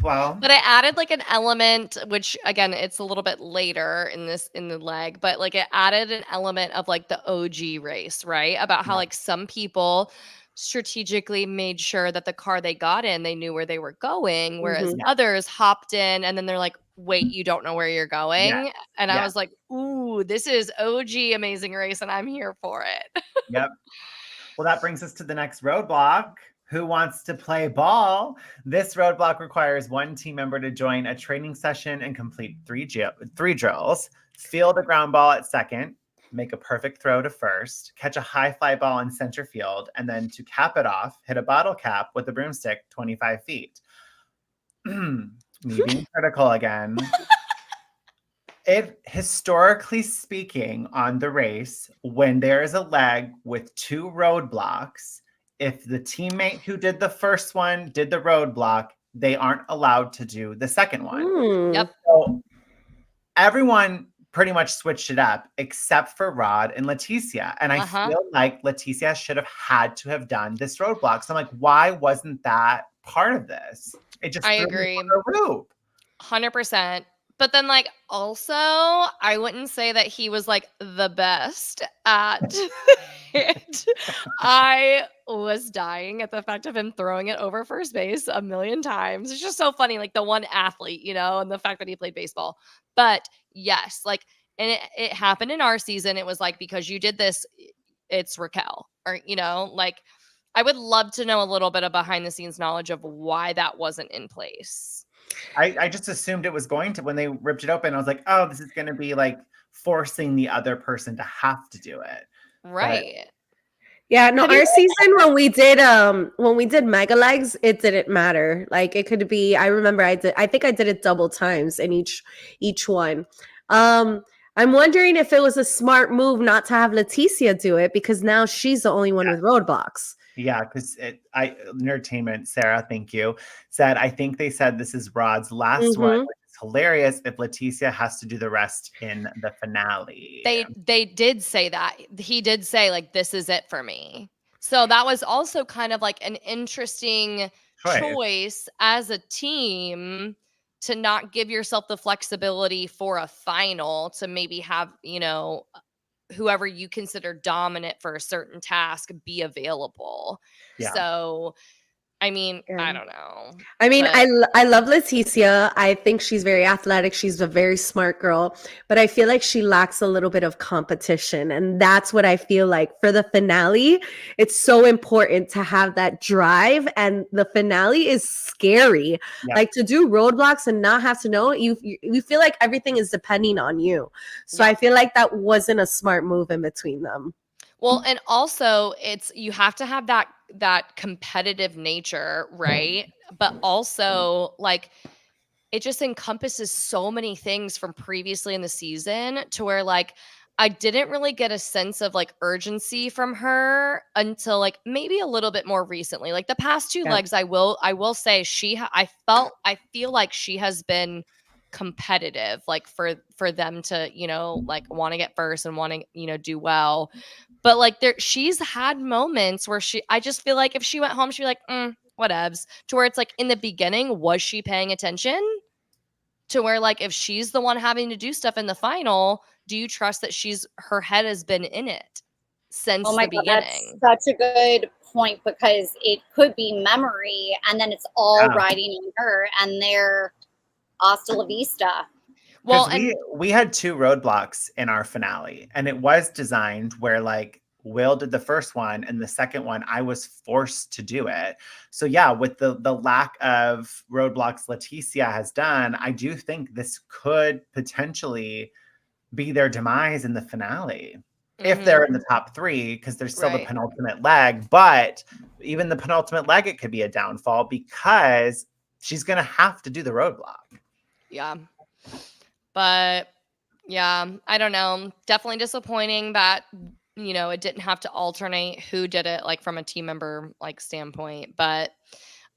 Wow. But I added like an element, which again, it's a little bit later in the leg, but like it added an element of like the OG race, right? About how like some people strategically made sure that the car they got in, they knew where they were going, whereas others hopped in and then they're like, wait, you don't know where you're going? And I was like, ooh, this is OG Amazing Race and I'm here for it. Yep. Well, that brings us to the next roadblock. Who wants to play ball? This roadblock requires one team member to join a training session and complete three drills. Field a ground ball at second, make a perfect throw to first, catch a high fly ball in center field, and then to cap it off, hit a bottle cap with a broomstick 25 feet. me being critical again. It historically speaking on the race, when there is a leg with 2 roadblocks, if the teammate who did the first one did the roadblock, they aren't allowed to do the second one. Yep. So everyone pretty much switched it up except for Rod and Leticia. And I feel like Leticia should have had to have done this roadblock. So I'm like, why wasn't that part of this? It just I agree. 100%. But then, like, also, I wouldn't say that he was, like, the best at it. I was dying at the fact of him throwing it over first base a million times. It's just so funny, like, the one athlete, you know, and the fact that he played baseball. But, yes, like, and it happened in our season. It was, like, because you did this, it's Raquel. Or, you know, like, I would love to know a little bit of behind-the-scenes knowledge of why that wasn't in place. I just assumed it was going to, when they ripped it open, I was like, oh, this is going to be like forcing the other person to have to do it. Right. But, yeah, no, our season when we did Mega Legs, it didn't matter. Like it could be, I remember I think I did it double times in each one. I'm wondering if it was a smart move not to have Leticia do it because now she's the only one with roadblocks. Yeah, because Entertainment, Sarah, thank you, said, I think they said this is Rod's last one, which is hilarious if Leticia has to do the rest in the finale. They did say that. He did say, like, this is it for me. So that was also kind of like an interesting choice as a team to not give yourself the flexibility for a final to maybe have, you know, whoever you consider dominant for a certain task be available. Yeah. So, I mean, I don't know. I mean, I love Leticia. I think she's very athletic. She's a very smart girl, but I feel like she lacks a little bit of competition. And that's what I feel like for the finale. It's so important to have that drive. And the finale is scary. Yeah. Like to do roadblocks and not have to know, you feel like everything is depending on you. So I feel like that wasn't a smart move in between them. Well, and also you have to have that competitive nature, right? But also like it just encompasses so many things from previously in the season to where like I didn't really get a sense of like urgency from her until like maybe a little bit more recently. Like the past 2 legs, I will say I feel like she has been competitive, like for them to, you know, like want to get first and want to, you know, do well. But like she's had moments where I just feel like if she went home, she'd be like, whatevs. To where it's like in the beginning, was she paying attention? To where like if she's the one having to do stuff in the final, do you trust that her head has been in it since the beginning? That's such a good point because it could be memory and then it's all riding on her and they're hasta la vista. Well, we had 2 roadblocks in our finale, and it was designed where like Will did the first one, and the second one I was forced to do it. So yeah, with the lack of roadblocks Leticia has done, I do think this could potentially be their demise in the finale if they're in the top 3, because there's still the penultimate leg. But even the penultimate leg, it could be a downfall because she's gonna have to do the roadblock. Yeah. But yeah, I don't know. Definitely disappointing that, you know, it didn't have to alternate who did it, like from a team member like standpoint. But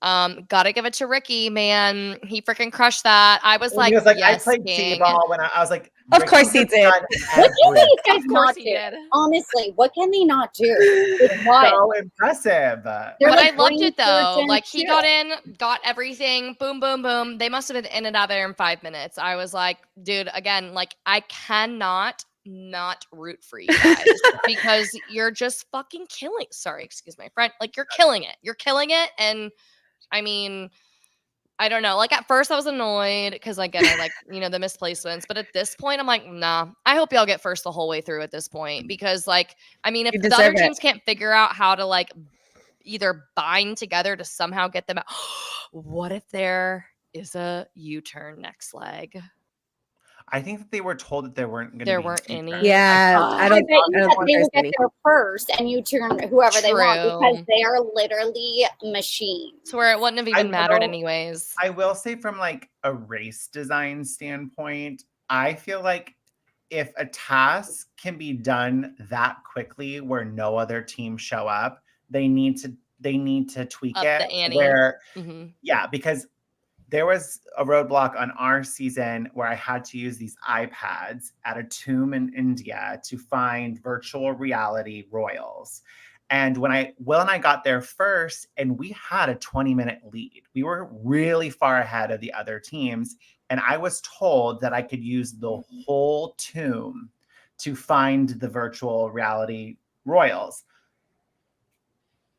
gotta give it to Ricky, man. He freaking crushed that. I was like, yes, I played T-ball when I was like, of course he did. What can these guys not do? Honestly, what can they not do? It's so impressive. But I loved it though. Like he got in, got everything, boom, boom, boom. They must have been in and out of there in 5 minutes. I was like, dude, again, like I cannot not root for you guys because you're just fucking killing. Sorry, excuse my friend. Like you're killing it. You're killing it. And I mean, I don't know. Like at first I was annoyed because again, I like, you know, the misplacements. But at this point, I'm like, nah, I hope y'all get first the whole way through at this point. Because like, I mean, if the other teams can't figure out how to like either bind together to somehow get them out. What if there is a U-turn next leg? I think that they were told that there weren't going to be There weren't any. defense. Yeah, I bet you that they will get there first and you turn whoever they want because they are literally machines. So where it wouldn't have even mattered anyways. I will say from like a race design standpoint, I feel like if a task can be done that quickly where no other team show up, they need to tweak Up it the ante. where yeah, because there was a roadblock on our season where I had to use these iPads at a tomb in India to find virtual reality royals. And when Will and I got there first, and we had a 20-minute lead. We were really far ahead of the other teams. And I was told that I could use the whole tomb to find the virtual reality royals.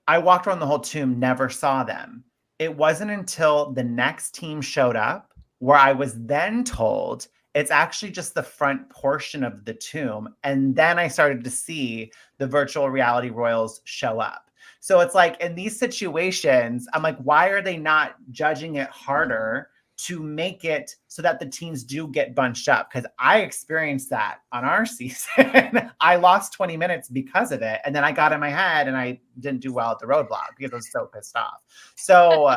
I walked around the whole tomb, never saw them. It wasn't until the next team showed up where I was then told it's actually just the front portion of the tomb. And then I started to see the virtual reality royals show up. So it's like in these situations, I'm like, why are they not judging it harder to make it so that the teams do get bunched up? Because I experienced that on our season. I lost 20 minutes because of it. And then I got in my head and I didn't do well at the roadblock because I was so pissed off. So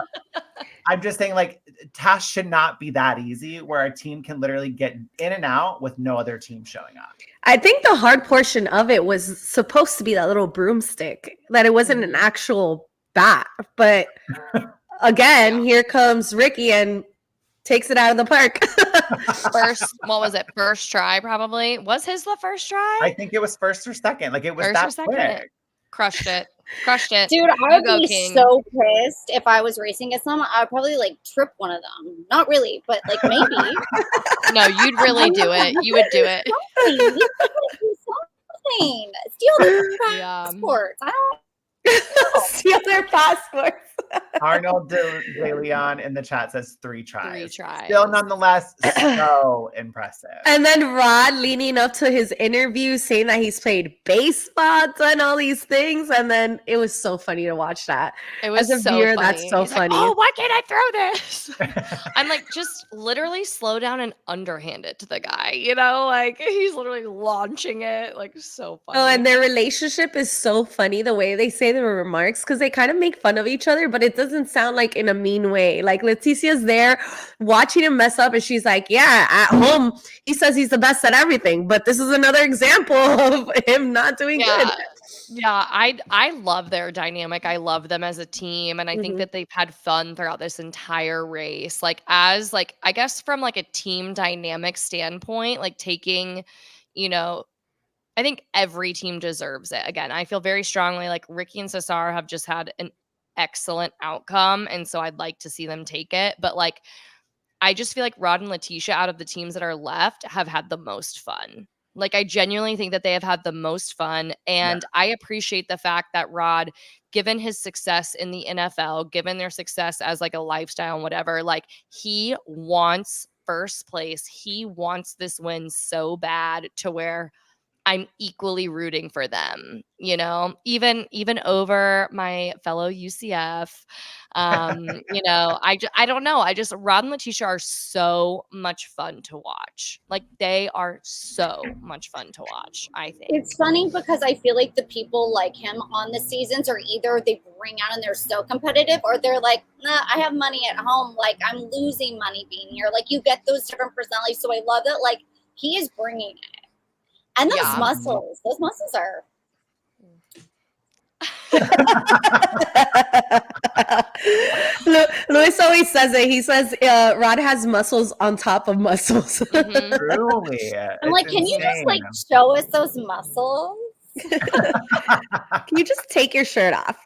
I'm just saying, like, tasks should not be that easy where a team can literally get in and out with no other team showing up. I think the hard portion of it was supposed to be that little broomstick, that it wasn't an actual bat. But again, here comes Ricky and takes it out of the park. First try, probably. Was his the first try? I think it was first or second. Like, it was first that quick. Crushed it. Dude, I would be so pissed if I was racing against them. I would probably like trip one of them. Not really, but like maybe. No, you'd really do it. You would do it. Something. Steal their passports. I don't steal their passports. Arnold De Leon in the chat says 3 tries. 3 tries. Still nonetheless so impressive. And then Rod leaning up to his interview saying that he's played baseball, done all these things. And then it was so funny to watch that. It was As a so viewer, funny. that's so He's funny. Like, oh, why can't I throw this? I'm like, just literally slow down and underhand it to the guy. You know, like he's literally launching it. Like, so funny. Oh, and their relationship is so funny the way they say their remarks because they kind of make fun of each other, but it doesn't sound like in a mean way. Like Leticia's there watching him mess up and she's like, yeah, at home he says he's the best at everything, but this is another example of him not doing good. Yeah, I love their dynamic. I love them as a team, and I think that they've had fun throughout this entire race. Like, as like, I guess from like a team dynamic standpoint, like taking, you know, I think every team deserves it. Again, I feel very strongly like Ricky and Cesar have just had an excellent outcome, and so I'd like to see them take it. But like, I just feel like Rod and Letitia, out of the teams that are left, have had the most fun. Like, I genuinely think that they have had the most fun, and I appreciate the fact that Rod, given his success in the NFL, given their success as like a lifestyle and whatever, like he wants first place. He wants this win so bad to where I'm equally rooting for them, you know, even over my fellow UCF. You know, I don't know. Rod and Letitia are so much fun to watch. Like, they are so much fun to watch, I think. It's funny because I feel like the people like him on the seasons are either they bring out and they're so competitive, or they're like, nah, I have money at home. Like, I'm losing money being here. Like, you get those different personalities. So I love that. Like, he is bringing it. And those muscles are. Luis always says it. He says Rod has muscles on top of muscles. Truly. I'm like, can you just like show us those muscles? Can you just take your shirt off?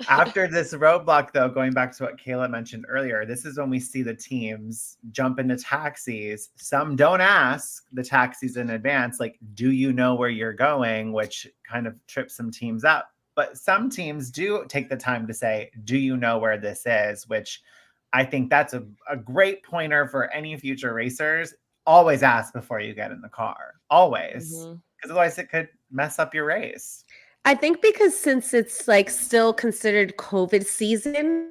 After this roadblock, though, going back to what Cayla mentioned earlier, this is when we see the teams jump into taxis. Some don't ask the taxis in advance, like, do you know where you're going? Which kind of trips some teams up. But some teams do take the time to say, do you know where this is? Which I think that's a great pointer for any future racers. Always ask before you get in the car. Always. Because otherwise it could mess up your race. I think because since it's like still considered COVID season,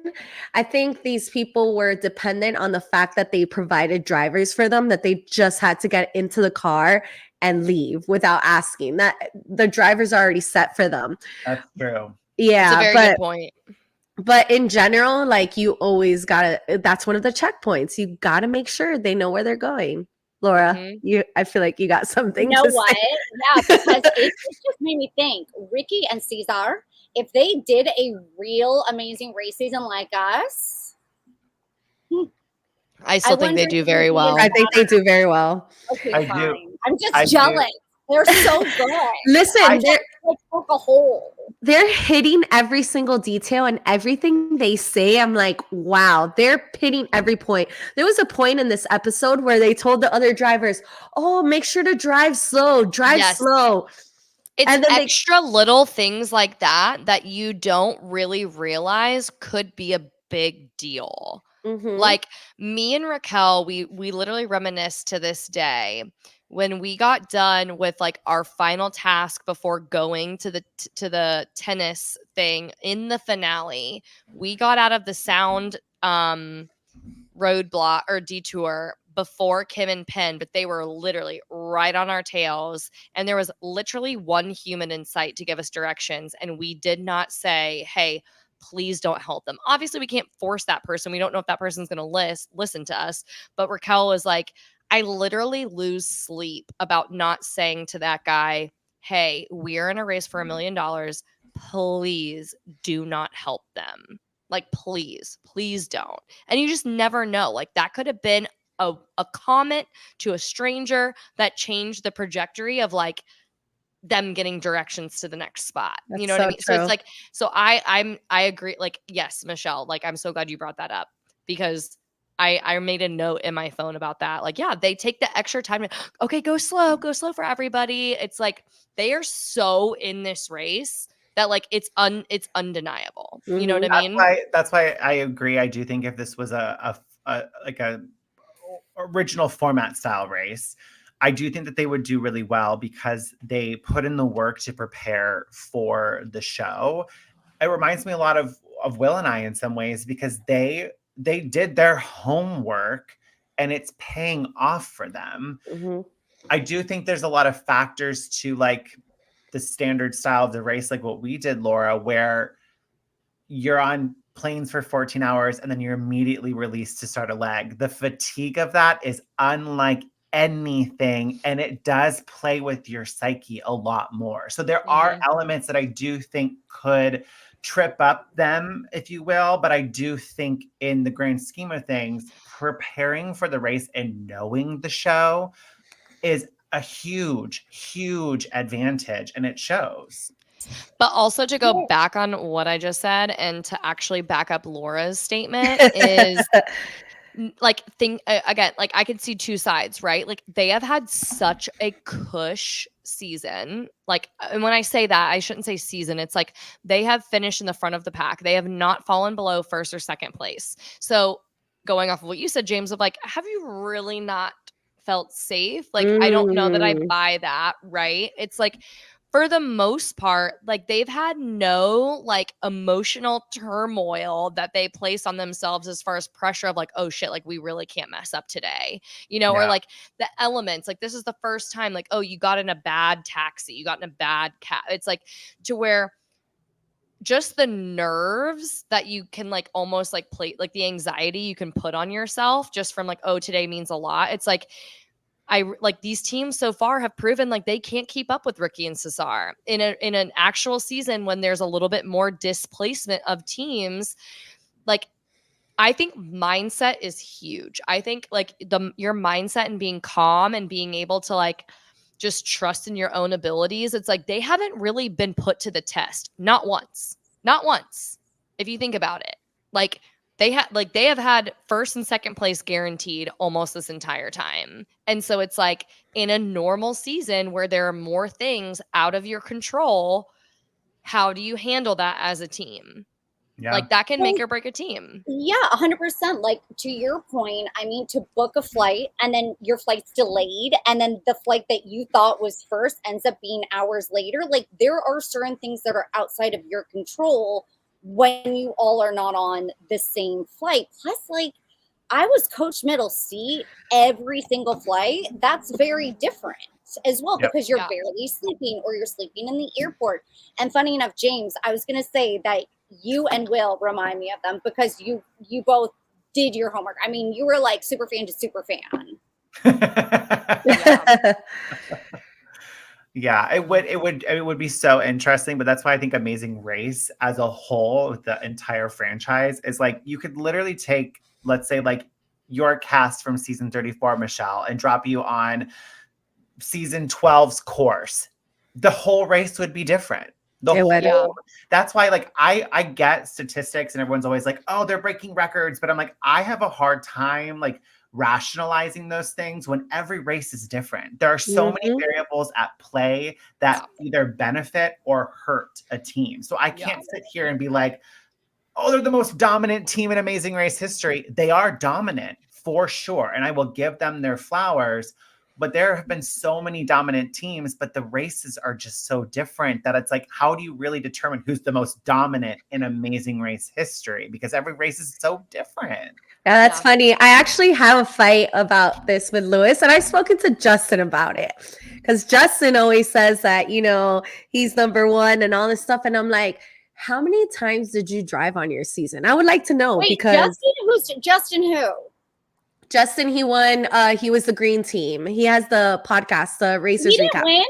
I think these people were dependent on the fact that they provided drivers for them, that they just had to get into the car and leave without asking. That the drivers are already set for them. That's true. It's a Yeah, very good point. but in general, like you always gotta, that's one of the checkpoints. You gotta make sure they know where they're going. Laura, I feel like you got something You know to what? say. Yeah, because it just made me think. Ricky and Cesar, if they did a real amazing race season like us, I still think they do very well. I think they do very well. Okay, I fine. do. I'm just I do. jealous. They're so good. Listen, poke a hole. They're hitting every single detail and everything they say. I'm like, wow, they're hitting every point. There was a point in this episode where they told the other drivers, oh, make sure to drive slow, slow. It's extra little things like that you don't really realize could be a big deal. Like me and Raquel, we literally reminisce to this day when we got done with like our final task before going to the tennis thing in the finale. We got out of the sound roadblock or detour before Kim and Penn, but they were literally right on our tails. And there was literally one human in sight to give us directions. And we did not say, hey, please don't help them. Obviously, we can't force that person. We don't know if that person's going to listen to us. But Raquel was like, I literally lose sleep about not saying to that guy, hey, we're in a race for $1 million. Please do not help them. Like, please don't. And you just never know. Like, that could have been a comment to a stranger that changed the trajectory of like them getting directions to the next spot. You know what I mean? True. So it's like, so I agree. Like, yes, Michelle, like, I'm so glad you brought that up because I made a note in my phone about that. Like, yeah, they take the extra time to, okay, go slow for everybody. It's like, they are so in this race that like, it's undeniable. You know what I mean? That's why I agree. I do think if this was a original format style race, I do think that they would do really well because they put in the work to prepare for the show. It reminds me a lot of Will and I in some ways because they did their homework and it's paying off for them. I do think there's a lot of factors to like the standard style of the race, like what we did, Laura, where you're on planes for 14 hours and then you're immediately released to start a leg. The fatigue of that is unlike anything, and it does play with your psyche a lot more. So there are elements that I do think could trip up them, if you will, but I do think in the grand scheme of things, preparing for the race and knowing the show is a huge advantage, and it shows. But also to go back on what I just said and to actually back up Laura's statement is like again, like I could see two sides, right? Like they have had such a cush season. Like, and when I say that, I shouldn't say season. It's like they have finished in the front of the pack. They have not fallen below first or second place. So going off of what you said, James, of like, have you really not felt safe? Like, I don't know that I buy that, right? It's like, for the most part, like they've had no like emotional turmoil that they place on themselves as far as pressure of like, oh shit, like we really can't mess up today, you know, or like the elements, like this is the first time, like, oh, you got in a bad taxi, you got in a bad cab. It's like to where just the nerves that you can like almost like play, like the anxiety you can put on yourself just from like, oh, today means a lot. It's like, like these teams so far have proven like they can't keep up with Ricky and Cesar in an actual season when there's a little bit more displacement of teams. Like, I think mindset is huge. I think like your mindset and being calm and being able to like just trust in your own abilities. It's like they haven't really been put to the test. Not once. If you think about it, like they have had first and second place guaranteed almost this entire time. And so it's like in a normal season where there are more things out of your control, how do you handle that as a team? Yeah. Like that can make or break a team. Yeah, 100%. Like to your point, I mean, to book a flight and then your flight's delayed, and then the flight that you thought was first ends up being hours later. Like there are certain things that are outside of your control when you all are not on the same flight. Plus, like I was coach middle seat every single flight. That's very different as well, because you're barely sleeping or you're sleeping in the airport. And funny enough, James, I was going to say that you and Will remind me of them because you both did your homework. I mean, you were like super fan to super fan. Yeah, it would be so interesting, but that's why I think Amazing Race as a whole, the entire franchise, is like you could literally take, let's say, like your cast from season 34, Michelle, and drop you on season 12's course. The whole race would be different. That's why, like, I get statistics and everyone's always like, oh, they're breaking records, but I'm like, I have a hard time like rationalizing those things when every race is different. There are so many variables at play that either benefit or hurt a team. So I can't sit here and be like, oh, they're the most dominant team in Amazing Race history. They are dominant for sure, and I will give them their flowers. But there have been so many dominant teams, but the races are just so different that it's like, how do you really determine who's the most dominant in Amazing Race history? Because every race is so different. Yeah, that's funny. I actually have a fight about this with Lewis, and I've spoken to Justin about it. Because Justin always says that, you know, he's number one and all this stuff. And I'm like, how many times did you drive on your season? I would like to know. Wait, because Justin who? Justin, he won. He was the green team. He has the podcast, the Racers He didn't Recap. win?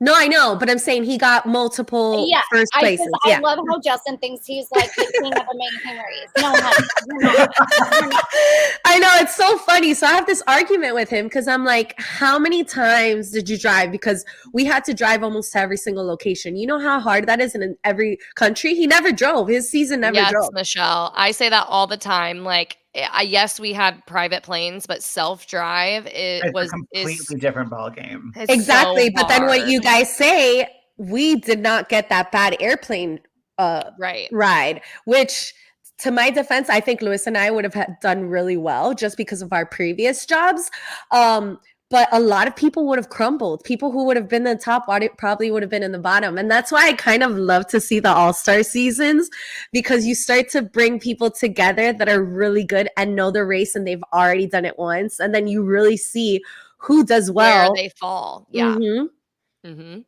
No, I know, but I'm saying he got multiple first places. I love how Justin thinks he's like the king of Amazing Race. No, honey, you're not. I know, it's so funny. So I have this argument with him because I'm like, how many times did you drive? Because we had to drive almost to every single location. You know how hard that is in every country? He never drove. His season never drove. Yes, Michelle. I say that all the time. Like, yes, we had private planes, but self-drive It's a completely different ball game. Exactly. But then what you guys say, we did not get that bad airplane ride, which to my defense, I think Lewis and I would have done really well just because of our previous jobs. But a lot of people would have crumbled. People who would have been the top probably would have been in the bottom. And that's why I kind of love to see the all-star seasons, because you start to bring people together that are really good and know the race and they've already done it once. And then you really see who does well. Where they fall. Yeah. Mm-hmm. Mm-hmm.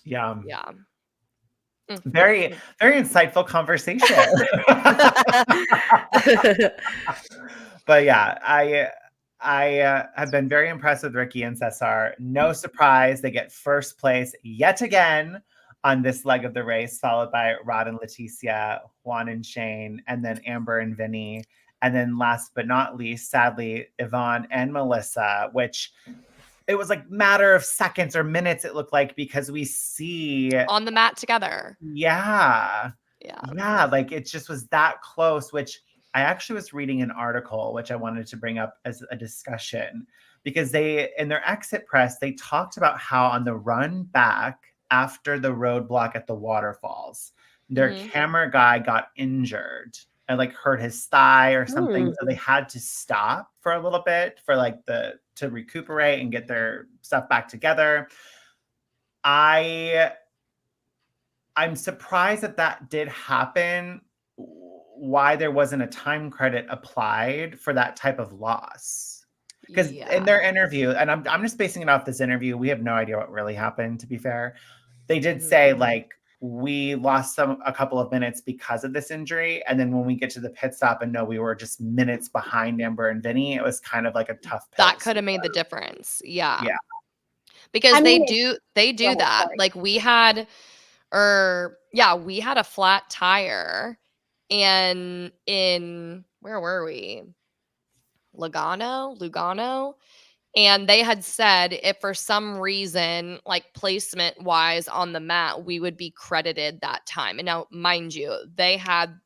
Yeah. Yeah. Very, very insightful conversation. But yeah, I have been very impressed with Ricky and Cesar. No surprise, they get first place yet again on this leg of the race, followed by Rod and Leticia, Juan and Shane, and then Amber and Vinny. And then last but not least, sadly, Yvonne and Melissa, which it was like matter of seconds or minutes, it looked like, because we see on the mat together. Yeah, like it just was that close, which I actually was reading an article, which I wanted to bring up as a discussion, because they, in their exit press, they talked about how on the run back after the roadblock at the waterfalls, their camera guy got injured and like hurt his thigh or something. So they had to stop for a little bit for like to recuperate and get their stuff back together. I'm surprised that did happen. Why there wasn't a time credit applied for that type of loss? Because in their interview, and I'm just basing it off this interview, we have no idea what really happened, to be fair. They did say like, we lost a couple of minutes because of this injury. And then when we get to the pit stop and know we were just minutes behind Amber and Vinny, it was kind of like a tough pill. That could have made the difference. Yeah. Because they do that. Sorry. Like we had a flat tire, and where were we? Lugano. And they had said if for some reason, like placement wise on the mat, we would be credited that time. And now, mind you, they had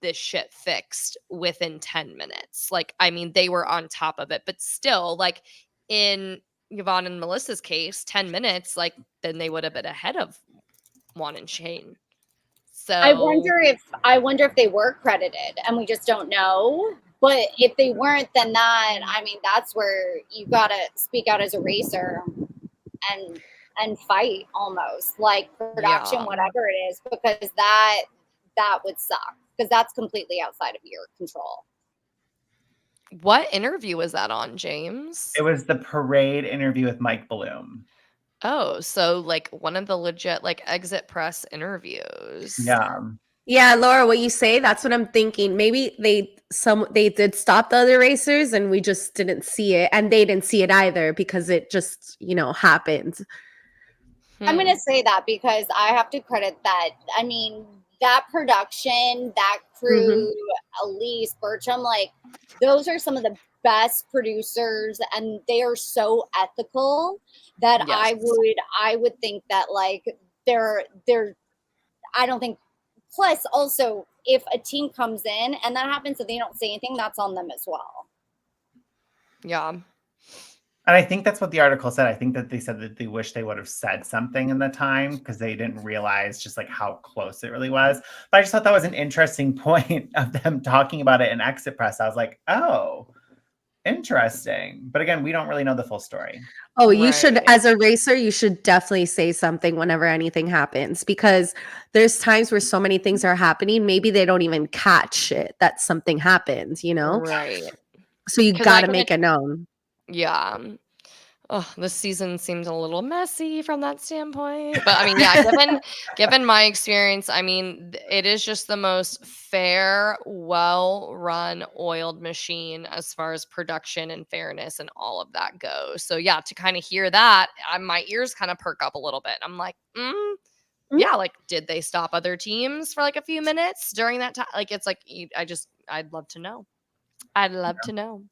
this shit fixed within 10 minutes. Like, I mean, they were on top of it, but still, like in Yvonne and Melissa's case, 10 minutes, like then they would have been ahead of Juan and Shane. So I wonder if they were credited and we just don't know. But if they weren't, then that's where you gotta speak out as a racer and fight almost like production, whatever it is, because that would suck because that's completely outside of your control. What interview was that on, James? It was the parade interview with Mike Bloom. Oh, so like one of the legit like exit press interviews. Yeah, Laura, what you say, that's what I'm thinking. Maybe they did stop the other racers and we just didn't see it, and they didn't see it either because it just, happened. I'm going to say that because I have to credit that. I mean, that production, that crew, Elise, Bertram, like those are some of the best producers, and they are so ethical that I would think that like they're I don't think. Plus, also, if a team comes in and that happens and they don't say anything, that's on them as well. Yeah. And I think that's what the article said. I think that they said that they wish they would have said something in the time because they didn't realize just like how close it really was. But I just thought that was an interesting point of them talking about it in exit press. I was like, oh, interesting. But again, we don't really know the full story. Oh, you should, as a racer, you should definitely say something whenever anything happens, because there's times where so many things are happening. Maybe they don't even catch it that something happened, Right. So you got to make it known. Yeah. Oh, this season seems a little messy from that standpoint. But I mean, yeah, given my experience, I mean, it is just the most fair, well-run, oiled machine as far as production and fairness and all of that goes. So yeah, to kind of hear that, my ears kind of perk up a little bit. I'm like, yeah, like, did they stop other teams for like a few minutes during that time? Like, it's like, I'd love to know. I'd love to know.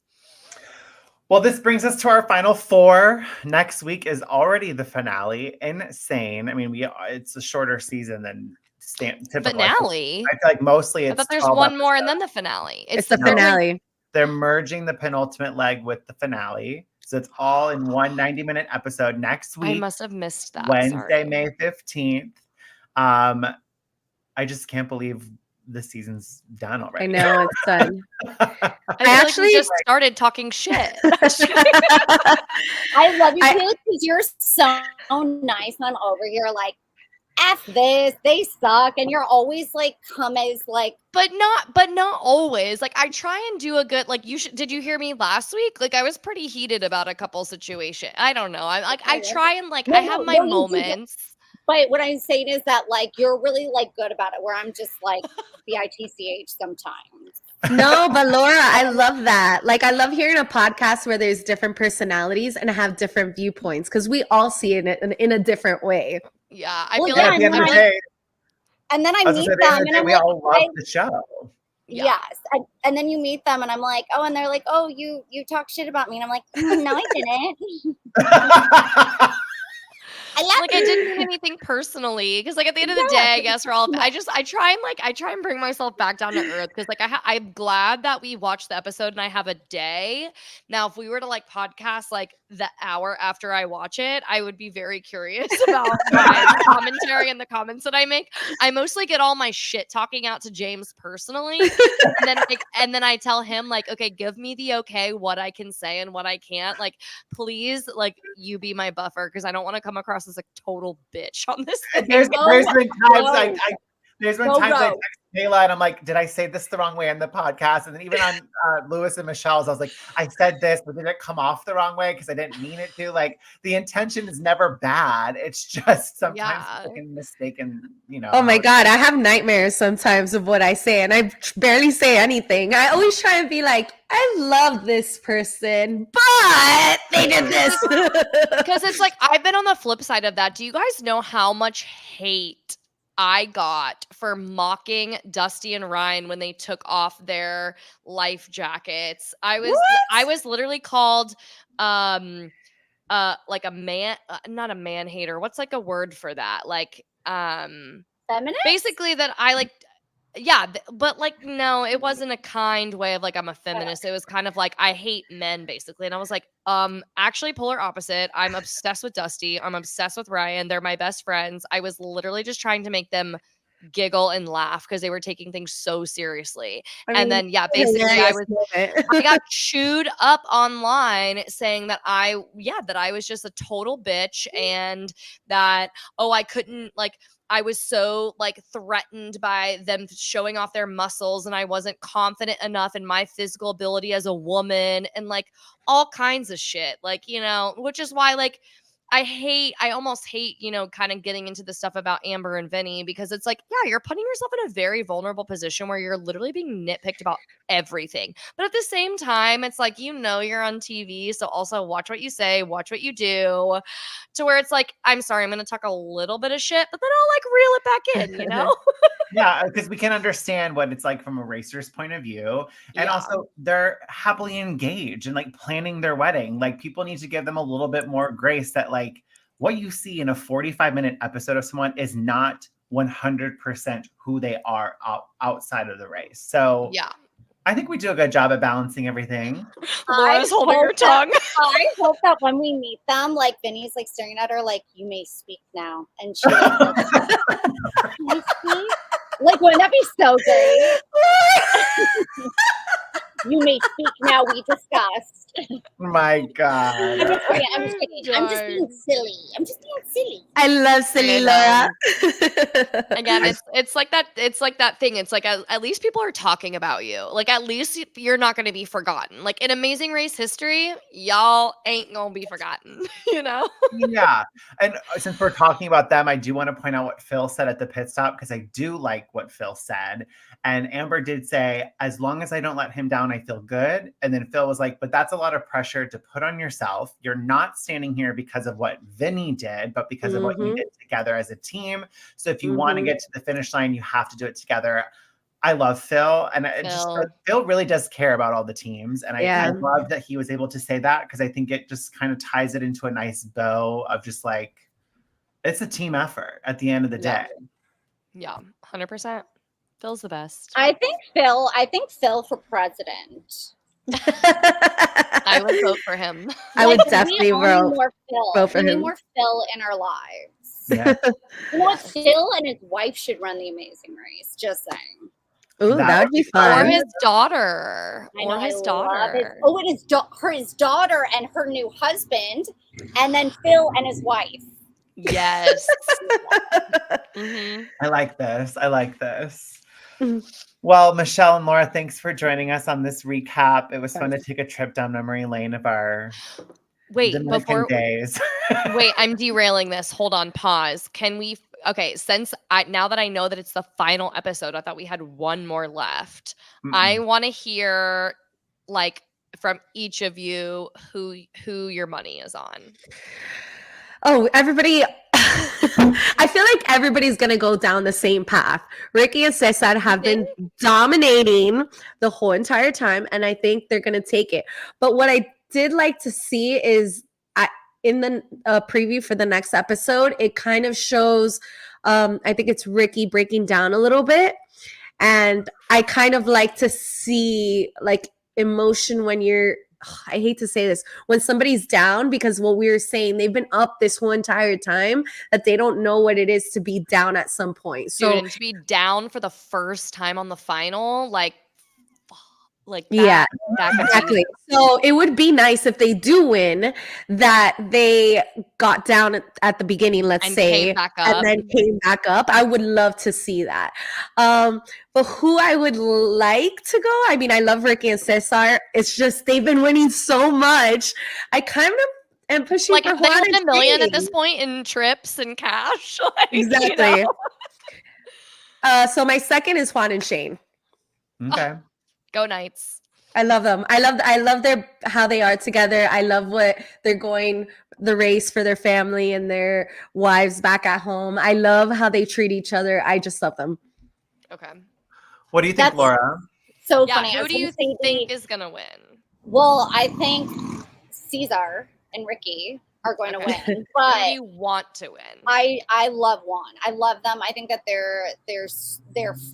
Well, this brings us to our final four. Next week is already the finale. Insane. I mean, it's a shorter season than typical. Finale? I feel like mostly it's. But there's one more and then the finale. It's the finale. They're merging the penultimate leg with the finale. So it's all in one 90-minute episode next week. I must have missed that. Wednesday, May 15th. I just can't believe the season's done already. I know, it's done. I actually just started talking shit. I love you too because you're so nice. And I'm over here like, F this, they suck. And you're always like, come as like, but not always. Like, I try and do a good, like, did you hear me last week? Like, I was pretty heated about a couple situations. I don't know. I try and like, I have my moments. But what I'm saying is that, like, you're really, like, good about it, where I'm just, like, bitch sometimes. No, but Laura, I love that. Like, I love hearing a podcast where there's different personalities and have different viewpoints, because we all see it in a different way. Yeah, I feel like at the end of the day, and then I meet them, and I'm we all love the show. Yes, and then you meet them, and I'm like, oh, and they're like, oh, you talk shit about me, and I'm like, no, I didn't. I didn't mean anything personally, because like at the end of the day, I guess we're all. I try and bring myself back down to earth, because like I'm glad that we watched the episode and I have a day. Now, if we were to like podcast like the hour after I watch it, I would be very curious about my commentary and the comments that I make. I mostly get all my shit talking out to James personally, and then I tell him like, okay, give me the okay, what I can say and what I can't. Like, please, like, you be my buffer, because I don't want to come across as a total bitch on this thing. There's been times I text Cayla and I'm like, did I say this the wrong way on the podcast? And then even on Lewis and Michelle's, I was like, I said this, but did it come off the wrong way because I didn't mean it to? Like, the intention is never bad. It's just sometimes mistaken, Oh my God, I have nightmares sometimes of what I say, and I barely say anything. I always try and be like, I love this person, but they did this. Because it's like, I've been on the flip side of that. Do you guys know how much hate I got for mocking Dusty and Ryan when they took off their life jackets? I was literally called like a man, not a man hater. What's like a word for that? Like feminist? Basically that I like. Yeah, but like, no, it wasn't a kind way of like, I'm a feminist. It was kind of like, I hate men, basically. And I was like, actually polar opposite. I'm obsessed with Dusty. I'm obsessed with Ryan. They're my best friends. I was literally just trying to make them giggle and laugh because they were taking things so seriously. And then, basically I got chewed up online saying that I was just a total bitch and that, I couldn't, like, I was so like threatened by them showing off their muscles and I wasn't confident enough in my physical ability as a woman and like all kinds of shit. Like, which is why like I almost hate, kind of getting into the stuff about Amber and Vinny because it's like, yeah, you're putting yourself in a very vulnerable position where you're literally being nitpicked about everything. But at the same time, it's like, you're on TV. So also watch what you say, watch what you do, to where it's like, I'm sorry, I'm going to talk a little bit of shit, but then I'll like reel it back in, Yeah, because we can understand what it's like from a racer's point of view. And also they're happily engaged and like planning their wedding. Like people need to give them a little bit more grace that like what you see in a 45-minute episode of someone is not 100% who they are outside of the race. So yeah. I think we do a good job at balancing everything. Laura's holding her tongue. I hope that when we meet them, like Vinny's like staring at her like, you may speak now. And she's like, can you speak? Like, wouldn't that be so great? You may speak now, we discussed. My God. I'm just kidding. I'm just being silly. I love silly Laura. Again, it's like that. It's like that thing. It's like at least people are talking about you. Like at least you're not going to be forgotten. Like in Amazing Race history, y'all ain't gonna be forgotten. Yeah. And since we're talking about them, I do want to point out what Phil said at the pit stop because I do like what Phil said. And Amber did say, as long as I don't let him down, I feel good. And then Phil was like, but that's a lot of pressure to put on yourself. You're not standing here because of what Vinny did, but because of what you did together as a team. So if you want to get to the finish line, you have to do it together. I love Phil. And Phil really does care about all the teams. And I love that he was able to say that because I think it just kind of ties it into a nice bow of just like, it's a team effort at the end of the day. Yeah, 100%. Phil's the best. I think Phil for president. I would vote for him. I would definitely vote for him. We need more Phil in our lives. Yeah. You know what? Phil and his wife should run the Amazing Race. Just saying. Ooh, that would be fun. Or his daughter. His daughter and her new husband, and then Phil and his wife. Yes. I like this. Well, Michelle and Laura, thanks for joining us on this recap. It was fun to take a trip down memory lane of our Dominican days. Wait, I'm derailing this. Hold on, pause. Can we? Okay, now that I know that it's the final episode, I thought we had one more left. I want to hear, like, from each of you who your money is on. Oh, everybody. I feel like everybody's going to go down the same path. Ricky and Cesar have been dominating the whole entire time, and I think they're going to take it. But what I did like to see is in the preview for the next episode, it kind of shows, I think it's Ricky breaking down a little bit. And I kind of like to see like emotion when I hate to say this, when somebody's down, because what we were saying, they've been up this whole entire time that they don't know what it is to be down at some point. So and to be down for the first time on the final, like that, exactly. So it would be nice if they do win that they got down at the beginning, and then came back up. I would love to see that. But who I would like to go, I mean, I love Ricky and Cesar. It's just they've been winning so much. I kind of am pushing for Juan and $1 million at this point in trips and cash. Exactly. So my second is Juan and Shane. Okay. Go Knights. I love them. I love how they are together. I love what they're going the race for their family and their wives back at home. I love how they treat each other. I just love them. Okay. What do you think, Laura? So funny. Who do you think is going to win? Well, I think Cesar and Ricky are going to win. But who do you want to win? I love Juan. I love them. I think that they're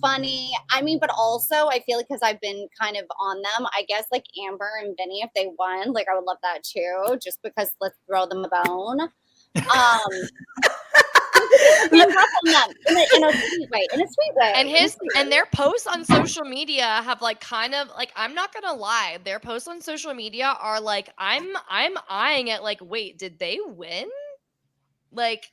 funny. I mean, but also I feel like because I've been kind of on them, I guess like Amber and Vinny, if they won, like I would love that too, just because let's throw them a bone. hands off on them in a sweet way. In a sweet way. And their posts on social media have like kind of like, I'm not gonna lie, their posts on social media are like, I'm eyeing it like, wait, did they win? Like,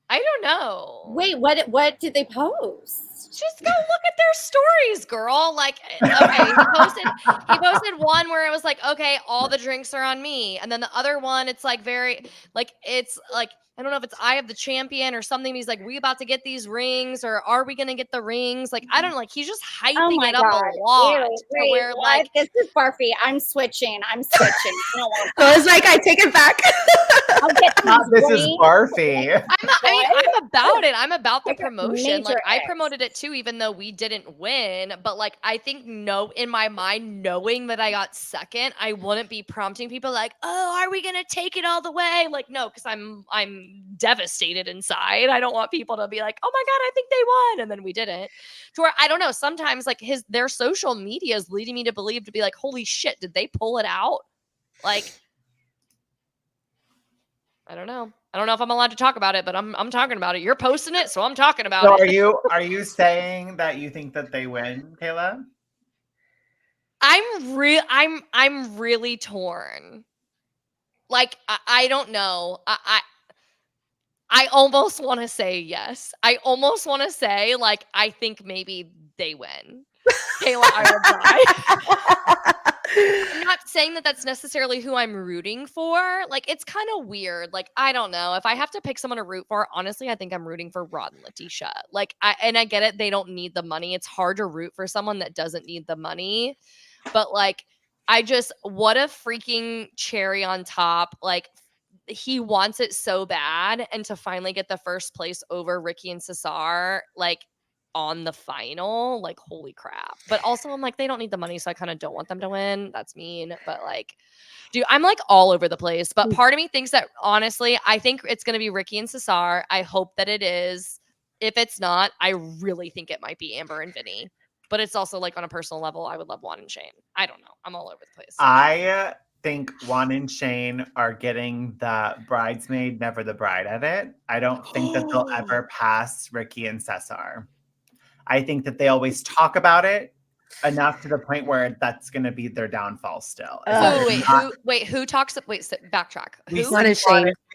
I don't know. Wait, what did they post? Just go look at their stories, girl. Like, okay, he posted one where it was like, okay, all the drinks are on me. And then the other one, it's like very, like, it's like, I don't know if it's I have the champion or something. He's like, we about to get these rings, or are we going to get the rings? Like, I don't know. Like, he's just hyping it up a lot. Ew, where, like, this is barfy. I'm switching. I don't want that. So I was like, I take it back. This is barfy. I'm about it. I'm about the promotion. Like, I X. promoted it too, even though we didn't win. But like, I think in my mind, knowing that I got second, I wouldn't be prompting people like, oh, are we gonna take it all the way? Like, no, because I'm devastated inside. I don't want people to be like, oh my God, I think they won. And then we didn't. To where I don't know. Sometimes like their social media is leading me to believe to be like, holy shit, did they pull it out? Like, I don't know. I don't know if I'm allowed to talk about it, but I'm talking about it. You're posting it, so I'm talking about it. So are you saying that you think that they win, Cayla? I'm really torn. Like, I don't know. I almost want to say yes. I almost want to say, like, I think maybe they win. Cayla, I will die. I'm not saying that that's necessarily who I'm rooting for. Like, it's kind of weird. Like, I don't know. If I have to pick someone to root for, honestly, I think I'm rooting for Rod and Letitia. Like, I get it. They don't need the money. It's hard to root for someone that doesn't need the money. But, like, what a freaking cherry on top. Like, he wants it so bad. And to finally get the first place over Ricky and Cesar, like, on the final, like, holy crap. But also I'm like, they don't need the money, so I kind of don't want them to win. That's mean, but like, dude, I'm like all over the place. But part of me thinks that, honestly, I think it's going to be Ricky and Cesar. I hope that it is. If it's not, I really think it might be Amber and Vinny. But it's also like, on a personal level, I would love Juan and Shane. I don't know. I'm all over the place. I think Juan and Shane are getting the bridesmaid, never the bride edit. I don't think that they'll ever pass Ricky and Cesar. I think that they always talk about it enough to the point where that's going to be their downfall still. Who talks? Backtrack. We've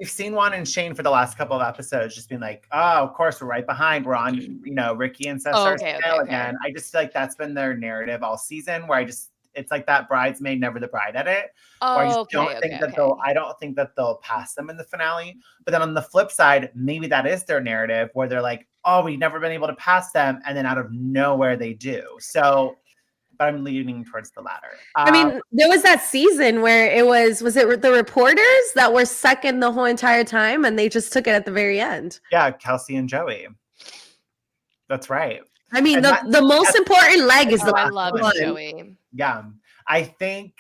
seen Juan and Shane for the last couple of episodes just being like, oh, of course, we're right behind. We're on, Ricky and Cesar's tail again. I just feel like that's been their narrative all season, where it's like that bridesmaid, never the bride edit. I don't think that they'll pass them in the finale. But then on the flip side, maybe that is their narrative, where they're like, oh, we've never been able to pass them, and then out of nowhere they do. So, but I'm leaning towards the latter. I mean, there was that season where was it the reporters that were second the whole entire time, and they just took it at the very end? Yeah, Kelsey and Joey. That's right. I mean, the most important leg is I love Joey. Yeah, I think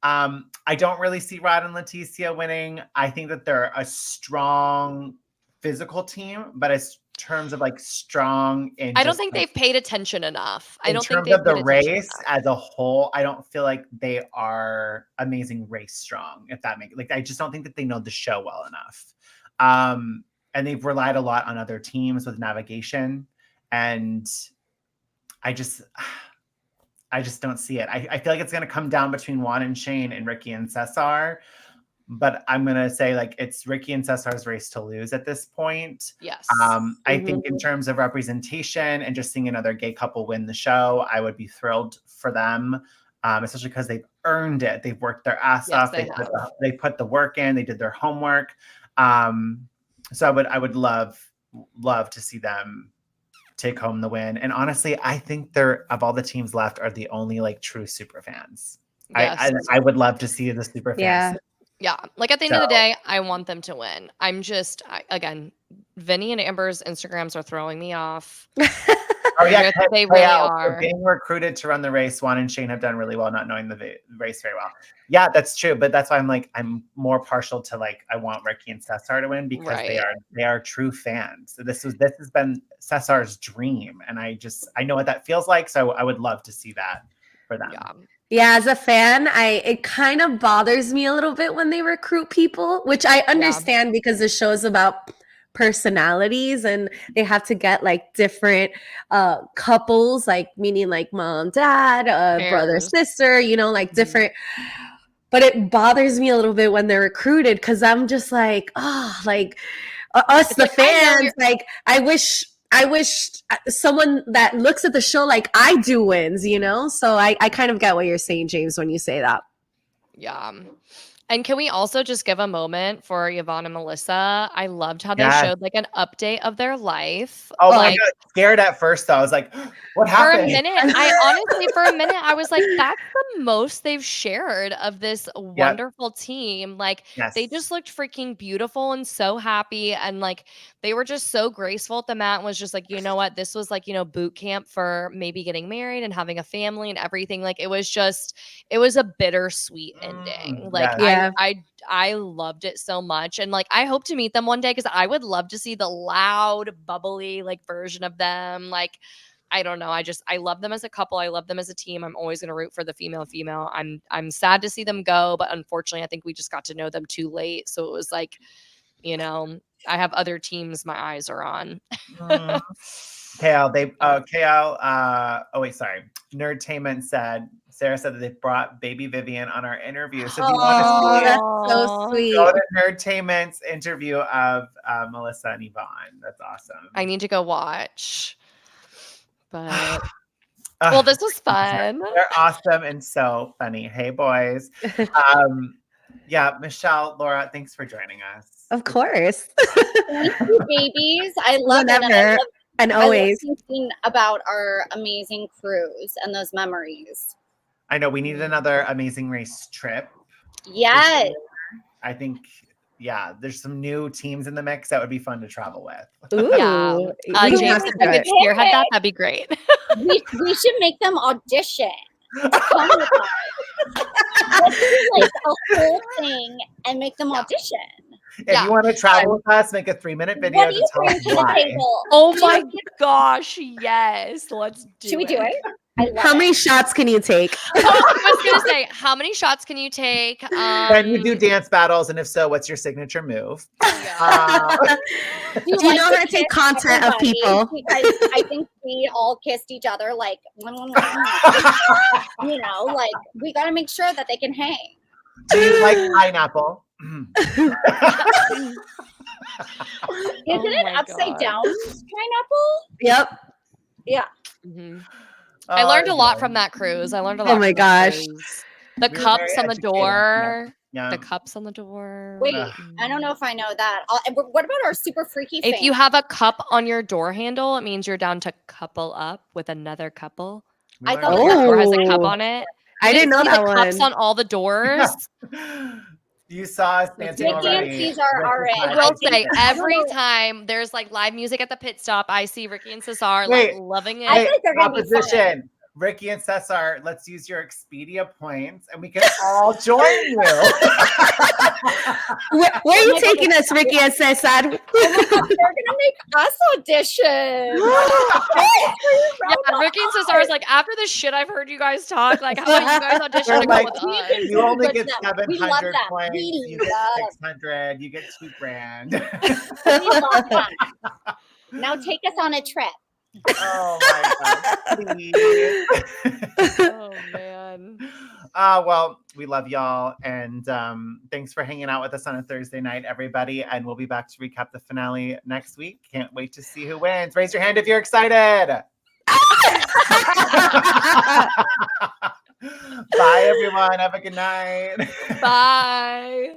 I don't really see Rod and Leticia winning. I think that they're a strong physical team, but as terms of like strong, I don't think they've paid attention enough. In terms of the race as a whole, I don't feel like they are amazing race strong. If that makes I just don't think that they know the show well enough. And they've relied a lot on other teams with navigation, and I just don't see it. I feel like it's going to come down between Juan and Shane and Ricky and Cesar, but I'm going to say like it's Ricky and Cesar's race to lose at this point. Yes. I think in terms of representation and just seeing another gay couple win the show, I would be thrilled for them, especially because they've earned it. They've worked their ass off. They put the work in. They did their homework. So I would love to see them take home the win. And honestly, I think they're, of all the teams left, are the only like true super fans. Yes. I would love to see the super fans. Yeah. Like at the end of the day, I want them to win. I'm just, again, Vinny and Amber's Instagrams are throwing me off. Oh yeah, they really are. They're being recruited to run the race. Juan and Shane have done really well, not knowing the race very well. Yeah, that's true. But that's why I'm more partial to like, I want Ricky and Cesar to win because they are true fans. So this has been Cesar's dream, and I know what that feels like. So I would love to see that for them. Yeah, as a fan, it kind of bothers me a little bit when they recruit people, which I understand because the show is about personalities, and they have to get like different couples, like meaning like mom, dad, brother, sister, you know, like different. But it bothers me a little bit when they're recruited, because I'm just like, oh, like us, the fans, like I wish someone that looks at the show like I do wins, you know? So I kind of get what you're saying, James, when you say that. Yeah. And can we also just give a moment for Yvonne and Melissa? I loved how they showed like an update of their life. Oh like, my God, scared at first though. I was like, what happened? For a minute, I was like, that's the most they've shared of this wonderful team. Like they just looked freaking beautiful and so happy. And like, they were just so graceful at the mat, and was just like, you know what? This was like, you know, boot camp for maybe getting married and having a family and everything. Like it was a bittersweet ending. Like I loved it so much. And like, I hope to meet them one day, because I would love to see the loud, bubbly like version of them. Like, I don't know. I love them as a couple. I love them as a team. I'm always going to root for the female. I'm sad to see them go, but unfortunately, I think we just got to know them too late. So it was like, you know, I have other teams my eyes are on. Nerdtainment said, Sarah said that they brought baby Vivian on our interview. So if you want to see that's so sweet. Go to Nerdtainment's interview of Melissa and Yvonne. That's awesome. I need to go watch. But well, this was fun. They're awesome and so funny. Hey, boys. Michelle, Laura, thanks for joining us. Of course. Thank you, babies. I love it. And always thinking about our amazing cruise and those memories. I know we need another Amazing Race trip. Yes. I think, there's some new teams in the mix that would be fun to travel with. Ooh. James, if you could spearhead that, that'd be great. we should make them audition. Come with us. Let's do like a whole thing and make them audition. If you want to travel with us, make a 3-minute video to tell us why. Oh my gosh, yes. Let's do it. Should we do it? How many shots can you take? I was going to say, how many shots can you take? When you do dance battles, and if so, what's your signature move? Do you know how to take content of people? Because I think we all kissed each other like, you know, like we got to make sure that they can hang. Do you like pineapple? Isn't it upside down pineapple? Yep. Yeah. Mm-hmm. I learned a lot from that cruise. Oh my gosh. The cups on the door. Yeah. The cups on the door. Wait, I don't know if I know that. What about our super freaky thing? If you have a cup on your door handle, it means you're down to couple up with another couple. I thought the door has a cup on it. I didn't know that one. Cups on all the doors. You saw us dancing already. I will say, every time there's like live music at the pit stop, I see Ricky and Cesar like loving it. I think they're gonna be fun. Ricky and Cesar, let's use your Expedia points and we can all join you. Where are you taking us, Ricky and Cesar? They're gonna make us audition. Ricky and Cesar is like, after the shit I've heard you guys talk, like, how about you guys audition to go with us? You only get 700 points. You get 600. You get $2,000. We love that. Now take us on a trip. Oh my God. Please. Oh man. Well, we love y'all, and thanks for hanging out with us on a Thursday night, everybody. And we'll be back to recap the finale next week. Can't wait to see who wins. Raise your hand if you're excited. Bye, everyone. Have a good night. Bye.